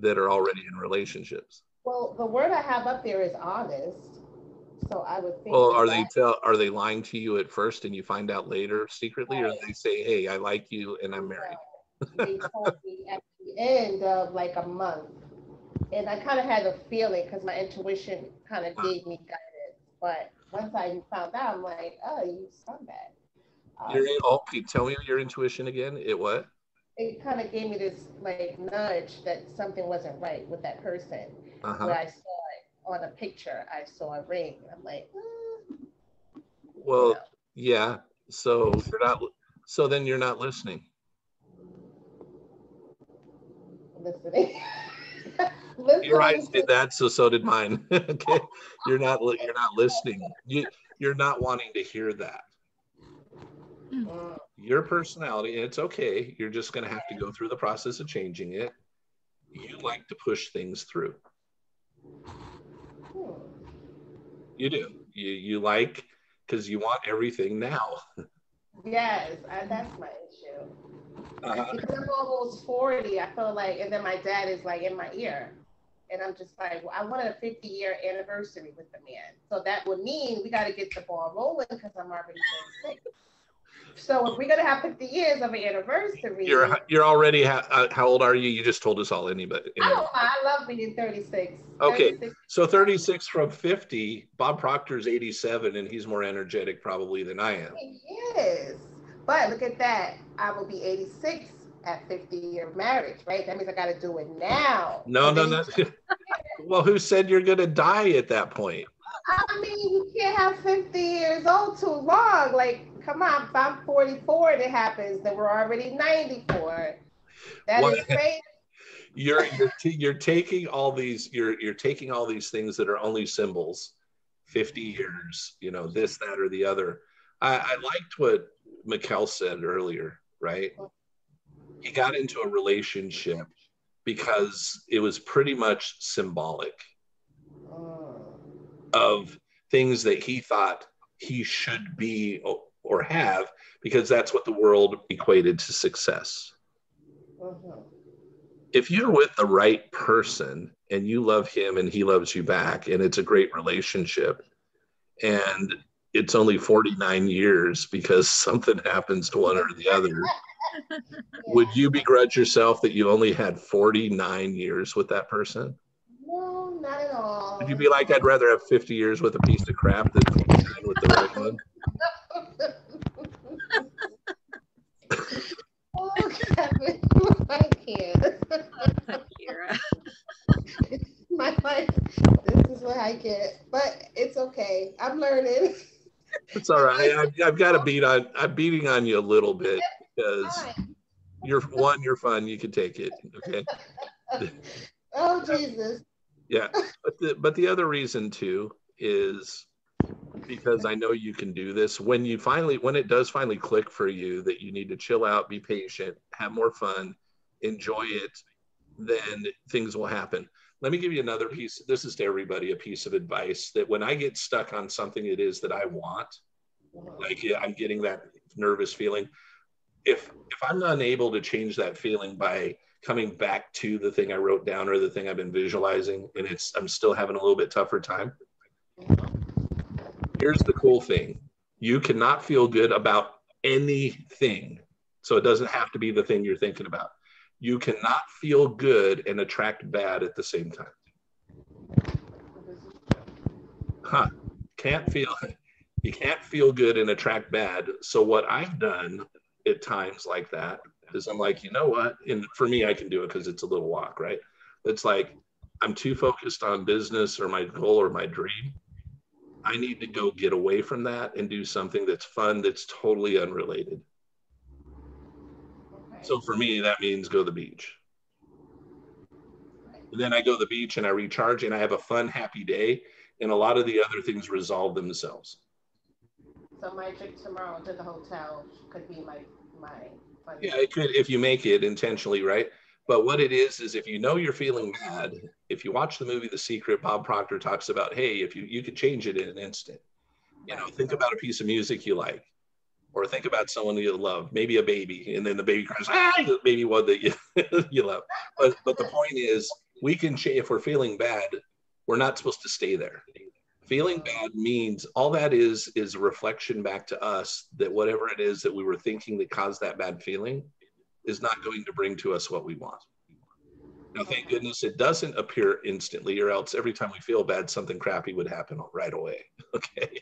that are already in relationships? Well, the word I have up there is honest. So I would think. Well, are they lying to you at first and you find out later secretly, or they say, hey, I like you and I'm married? They told me at the end of like a month. And I kind of had a feeling because my intuition kind of gave me guidance. But once I found out, I'm like, oh, you scumbag. Tell me your intuition again. It what? It kind of gave me this like nudge that something wasn't right with that person. Where I saw it on a picture, I saw a ring. I'm like, well, yeah. So you're not. So then you're not listening. Listening. Your eyes did that, so did mine. Okay, you're not listening. You're not wanting to hear that. Your personality, and it's okay. You're just going to have to go through the process of changing it. You like to push things through. You do. You like, because you want everything now. Yes, that's my issue. Because I'm almost 40, I feel like, and then my dad is like in my ear. And I'm just like, well, I wanted a 50-year anniversary with the man. So that would mean we got to get the ball rolling because I'm already 36. So if we're going to have 50 years of an anniversary. You're already, how old are you? You just told us all, anybody. I love being 36. Okay, 36. So 36 from 50, Bob Proctor's 87, and he's more energetic probably than I am. Yes, but look at that. I will be 86 at 50-year marriage, right? That means I got to do it now. No. Well, who said you're going to die at that point? I mean, you can't have 50 years old too long. Like, come on, if I'm 44 and it happens, then we're already 94. That is crazy. You're taking all these you're taking all these things that are only symbols. 50 years, this, that, or the other. I liked what Mikkel said earlier, right? He got into a relationship because it was pretty much symbolic of things that he thought he should be or have, because that's what the world equated to success. if you're with the right person and you love him and he loves you back and it's a great relationship and it's only 49 years because something happens to one or the other, would you begrudge yourself that you only had 49 years with that person? No, not at all. Would you be like, I'd rather have 50 years with a piece of crap than 49 with the right one? Oh, Kevin, I can't. Kira. My life, this is what I get, but it's okay. I'm learning. It's all right. I've got to I'm beating on you a little bit because you're fun. You can take it. Okay. Oh, Jesus. Yeah. But the other reason too is because I know you can do this. When it does finally click for you that you need to chill out, be patient, have more fun, enjoy it, then things will happen. Let me give you another piece. This is to everybody, a piece of advice that when I get stuck on something it is that I want, like I'm getting that nervous feeling. If I'm unable to change that feeling by coming back to the thing I wrote down or the thing I've been visualizing, and I'm still having a little bit tougher time, here's the cool thing. You cannot feel good about anything. So it doesn't have to be the thing you're thinking about. You cannot feel good and attract bad at the same time. You can't feel good and attract bad. So what I've done at times like that is I'm like, you know what? And for me, I can do it because it's a little walk, right? It's like, I'm too focused on business or my goal or my dream. I need to go get away from that and do something that's fun, that's totally unrelated. So for me, that means go to the beach. And then I go to the beach and I recharge and I have a fun, happy day. And a lot of the other things resolve themselves. So my trip tomorrow to the hotel could be my fun. Yeah, it could if you make it intentionally, right? But what it is if you know you're feeling bad, if you watch the movie The Secret, Bob Proctor talks about, hey, if you could change it in an instant. You know, think about a piece of music you like. Or think about someone you love, maybe a baby, and then the baby cries, the baby one that you love. But the point is, we can change. If we're feeling bad, we're not supposed to stay there. Feeling bad means all that is a reflection back to us that whatever it is that we were thinking that caused that bad feeling is not going to bring to us what we want. Now, thank goodness it doesn't appear instantly, or else every time we feel bad, something crappy would happen right away. Okay,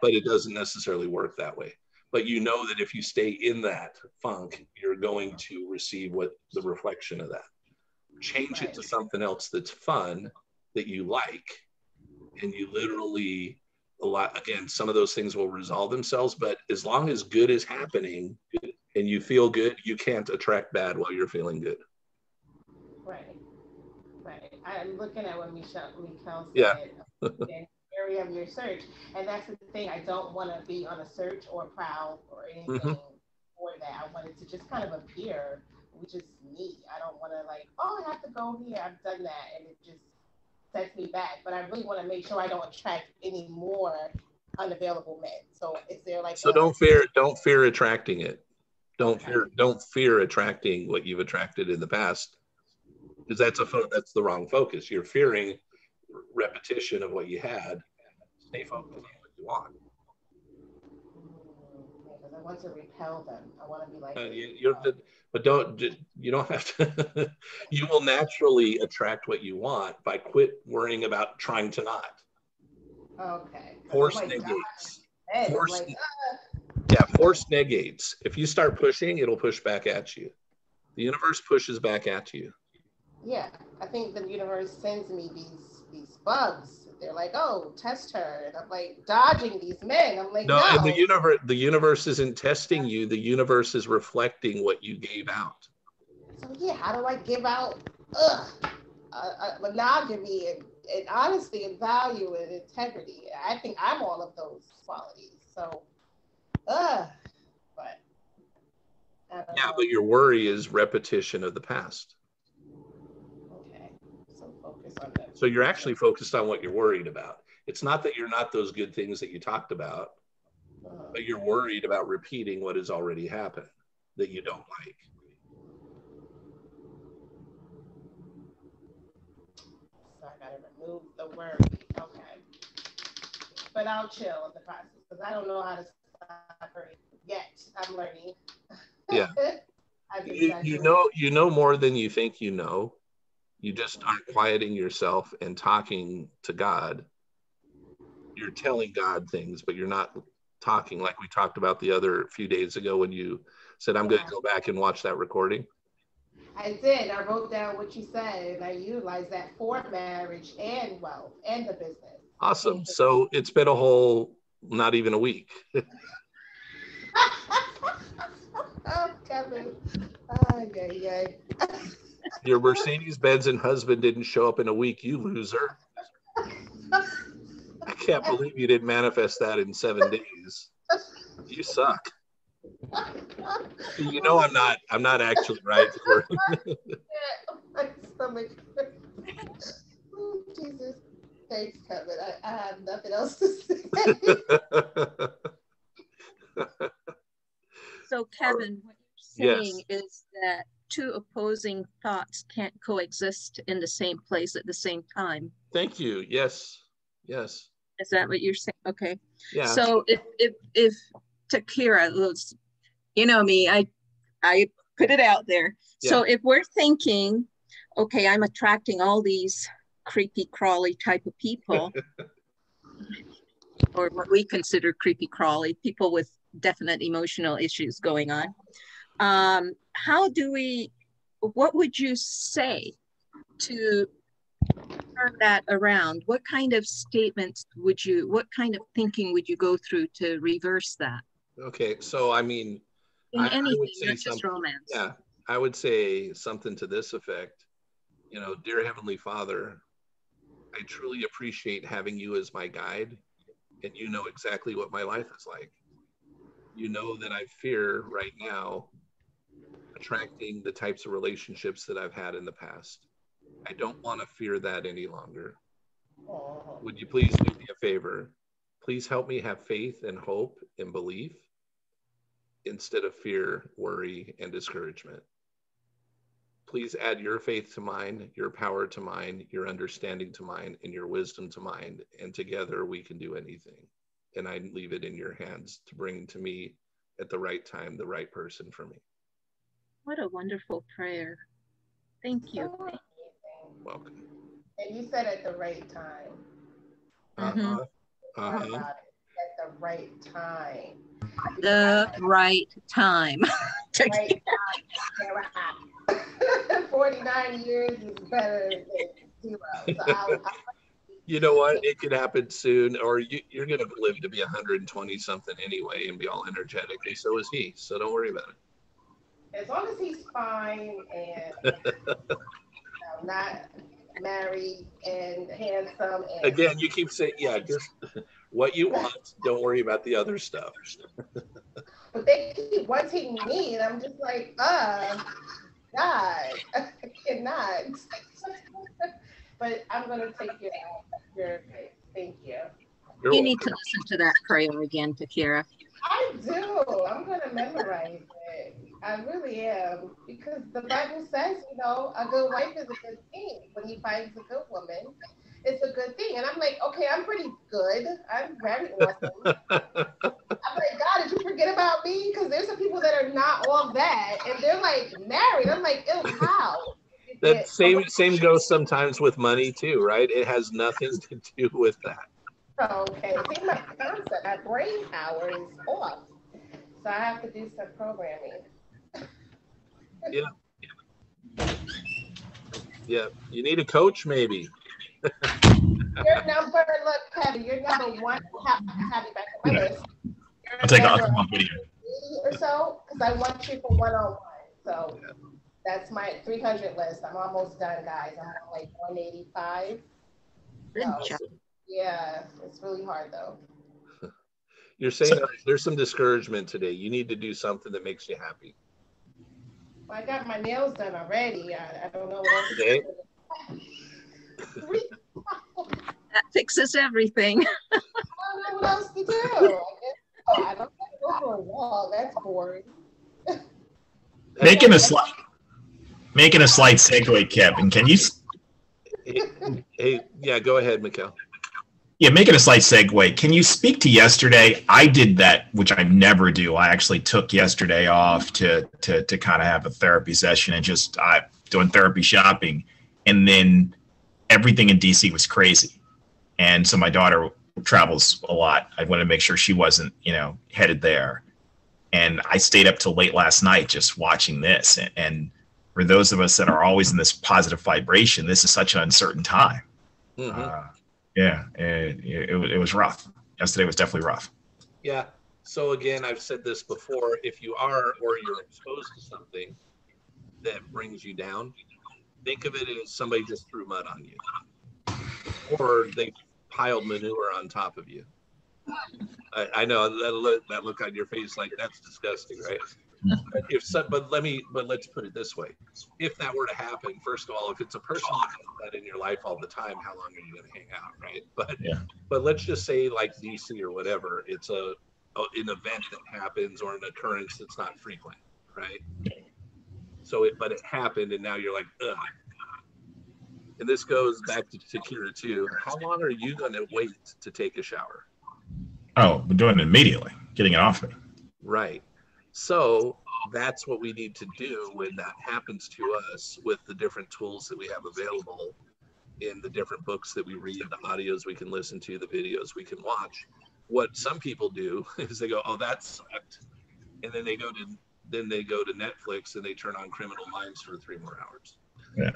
but it doesn't necessarily work that way. But you know that if you stay in that funk, you're going to receive what the reflection of that. Change it to something else that's fun, that you like, and you literally, again, some of those things will resolve themselves, but as long as good is happening and you feel good, you can't attract bad while you're feeling good. Right. I'm looking at what Michelle said. Yeah. Area of your search, and that's the thing. I don't want to be on a search or prowl or anything for that. I want it to just kind of appear, which is me. I don't want to like, oh, I have to go here. I've done that, and it just sets me back. But I really want to make sure I don't attract any more unavailable men. So is there like don't fear attracting it. Don't fear attracting what you've attracted in the past, because that's the wrong focus. You're fearing repetition of what you had. Stay focused on what you want. Because I want to repel them. I want to be like you don't have to. You will naturally attract what you want by quit worrying about trying to not. Okay. Force negates. Force negates. If you start pushing, it'll push back at you. The universe pushes back at you. Yeah, I think the universe sends me these bugs. They're like, oh, test her. And I'm like dodging these men. I'm like, no. And the universe isn't testing you. The universe is reflecting what you gave out. So yeah, how do I give out monogamy and honesty and value and integrity? I think I'm all of those qualities. So, but but your worry is repetition of the past. Focus on that. So you're actually focused on what you're worried about. It's not that you're not those good things that you talked about, but you're worried about repeating what has already happened that you don't like. So I gotta remove the worry. Okay. But I'll chill in the process because I don't know how to stop worrying yet. I'm learning. Yeah. You know more than you think you know. You just aren't quieting yourself and talking to God. You're telling God things, but you're not talking like we talked about the other few days ago when you said, I'm going to go back and watch that recording. I did. I wrote down what you said, and I utilized that for marriage and wealth and the business. Awesome. So it's been a whole, not even a week. Oh, Kevin. Yeah. Your Mercedes-Benz and husband didn't show up in a week, you loser. I can't believe you didn't manifest that in 7 days. You suck. You know I'm not actually right. My stomach. Oh, Jesus. Thanks, Kevin. I have nothing else to say. So, Kevin, what you're saying is that two opposing thoughts can't coexist in the same place at the same time. Thank you. Yes. Is that what you're saying? Okay. Yeah. So if Takira, you know me, I put it out there. Yeah. So if we're thinking, okay, I'm attracting all these creepy crawly type of people, or what we consider creepy crawly, people with definite emotional issues going on. What would you say to turn that around? What kind of statements what kind of thinking would you go through to reverse that? Okay, so I mean, anything, not just romance. Yeah, I would say something to this effect. Dear Heavenly Father, I truly appreciate having you as my guide, and you know exactly what my life is like. You know that I fear right now attracting the types of relationships that I've had in the past. I don't want to fear that any longer. Would you please do me a favor? Please help me have faith and hope and belief instead of fear, worry, and discouragement. Please add your faith to mine, your power to mine, your understanding to mine, and your wisdom to mine. And together we can do anything. And I leave it in your hands to bring to me at the right time, the right person for me. What a wonderful prayer. Thank you. Welcome. And you said at the right time. Mm-hmm. At the right time. The right time. Right time. 49 years is better than 0. So you know what? It could happen soon, or you're going to live to be 120 something anyway and be all energetic, and so is he. So don't worry about it. As long as he's fine and not married and handsome. And again, you keep saying, yeah, just what you want. Don't worry about the other stuff. But they keep wanting me, and I'm just like, God, I cannot. But I'm going to take your advice. Thank you. You need to listen to that prayer again, Takira. I do. I'm going to memorize it. I really am. Because the Bible says, a good wife is a good thing. When he finds a good woman, it's a good thing. And I'm like, okay, I'm pretty good. I'm very awesome. I'm like, God, did you forget about me? Because there's some people that are not all that. And they're like married. I'm like, ew, how? That same goes sometimes with money too, right? It has nothing to do with that. Okay, see, my concept, my brain power is off. So I have to do some programming. Yeah, you need a coach maybe. Your number, look, Kevin, your number one, have you back on my list. I'll take a video. Or so, because I want you for one-on-one. So that's my 300 list. I'm almost done, guys. I'm on like 185. So, yeah, it's really hard though. You're saying there's some discouragement today. You need to do something that makes you happy. Well, I got my nails done already. I don't know what else today. That fixes everything. I don't know what else to do. I don't have to go for a wall. That's boring. Making a slight segue, Kevin. Can you? Hey, yeah, go ahead, Mikkel. Yeah, making a slight segue. Can you speak to yesterday? I did that, which I never do. I actually took yesterday off to kind of have a therapy session and just doing therapy shopping. And then everything in DC was crazy. And so my daughter travels a lot. I wanted to make sure she wasn't, headed there. And I stayed up till late last night just watching this. And for those of us that are always in this positive vibration, this is such an uncertain time. Mm-hmm. It was rough. Yesterday was definitely rough. Yeah. So again, I've said this before, if you are or you're exposed to something that brings you down, think of it as somebody just threw mud on you or they piled manure on top of you. I know that look on your face like that's disgusting, right? But let's put it this way. If that were to happen, first of all, if it's a person that in your life all the time, how long are you going to hang out, right? But let's just say like DC or whatever, it's an event that happens or an occurrence that's not frequent, right? So but it happened and now you're like, ugh. And this goes back to Kira too. How long are you going to wait to take a shower? Oh, we're doing it immediately, getting it off me. Right. So that's what we need to do when that happens to us with the different tools that we have available in the different books that we read, the audios we can listen to, the videos we can watch. What some people do is they go, oh, that sucked. And then they go to Netflix and they turn on Criminal Minds for 3 more hours. Yeah.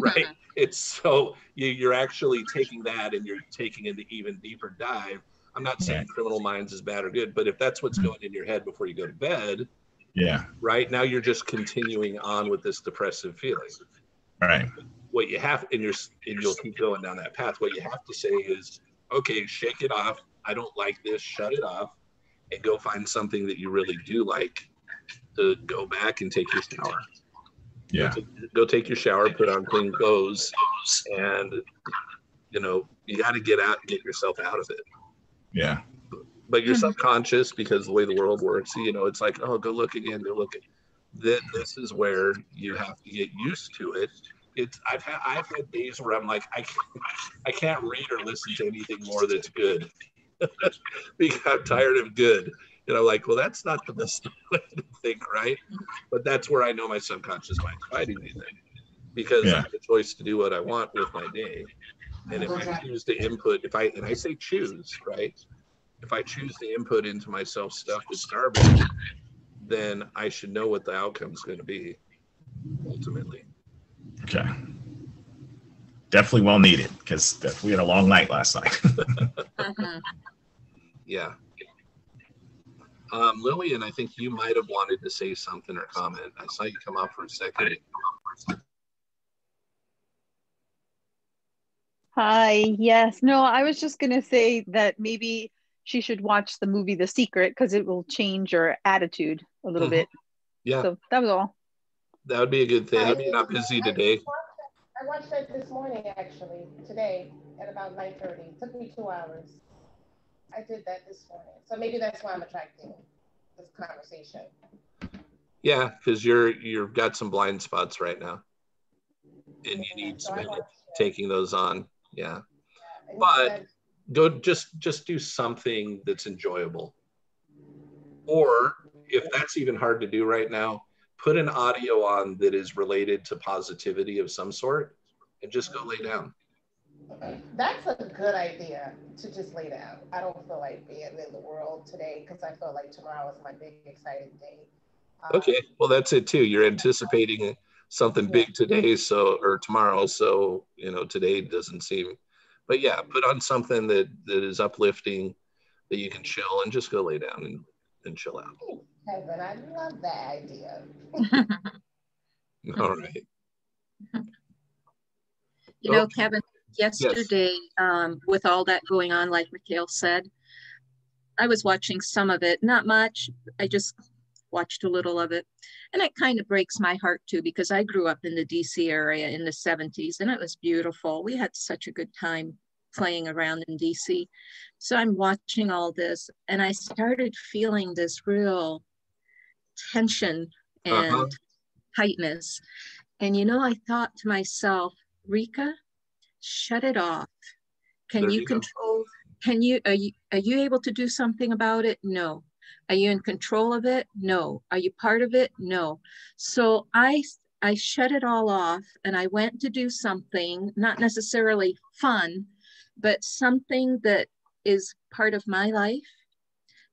Right. It's so you're actually taking that and you're taking an even deeper dive. I'm not saying Criminal Minds is bad or good, but if that's what's going in your head before you go to bed, right now you're just continuing on with this depressive feeling. Right. What you have, and you'll keep going down that path. What you have to say is, okay, shake it off. I don't like this. Shut it off, and go find something that you really do like. To go back and take your shower. Yeah. Go take your shower. Put on clean clothes, and you got to get out and get yourself out of it. Yeah. But you're subconscious because the way the world works, it's like, oh, go look again, go look at this is where you have to get used to it. I've had days where I'm like, I can't read or listen to anything more that's good because I'm tired of good. Like, well, that's not the best way to think, right? But that's where I know my subconscious mind's fighting me then, because I have a choice to do what I want with my day. And if I choose to input, and I say choose, right? If I choose to input into myself stuff that's garbage, then I should know what the outcome is going to be ultimately. Okay. Definitely well needed because we had a long night last night. Yeah. Lillian, I think you might have wanted to say something or comment. I saw you come off for a second. Hi, yes. No, I was just going to say that maybe she should watch the movie The Secret because it will change your attitude a little bit. Yeah. So that was all. That would be a good thing. I'm not busy today. I watched that this morning, actually, today at about 9:30. It took me 2 hours. I did that this morning. So maybe that's why I'm attracting this conversation. Yeah, because you've got some blind spots right now. And you need to taking those on. Yeah. But go just do something that's enjoyable. Or if that's even hard to do right now, put an audio on that is related to positivity of some sort and just go lay down. That's a good idea, to just lay down. I don't feel like being in the world today because I feel like tomorrow is my big exciting day. Okay, well that's it too. You're anticipating something big today, or tomorrow, so today doesn't seem. But yeah, put on something that is uplifting, that you can chill and just go lay down and chill out. Kevin, I love that idea. All right. Kevin, yesterday, with all that going on, like Mikhail said, I was watching some of it, not much. I just watched a little of it. And it kind of breaks my heart too, because I grew up in the DC area in the 70s and it was beautiful. We had such a good time playing around in DC. So I'm watching all this and I started feeling this real tension and tightness. And I thought to myself, Rika, shut it off. Can There you you go. control, are you able to do something about it? No. Are you in control of it? No. Are you part of it? No. So I shut it all off and I went to do something, not necessarily fun, but something that is part of my life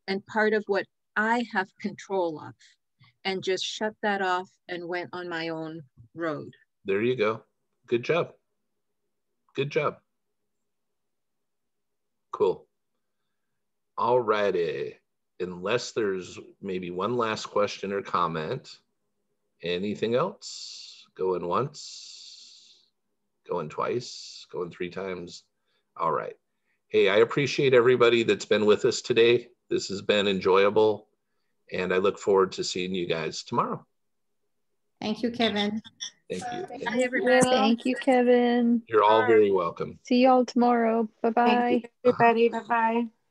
and part of what I have control of, and just shut that off and went on my own road. There you go. Good job. Good job. Cool. All righty. Unless there's maybe one last question or comment, anything else? Going once, going twice, going 3 times. All right. Hey, I appreciate everybody that's been with us today. This has been enjoyable, and I look forward to seeing you guys tomorrow. Thank you, Kevin. Thank you. Bye, everybody. Thank you, Kevin. You're all very welcome. See y'all tomorrow. Bye-bye. Thank you, everybody. Bye-bye.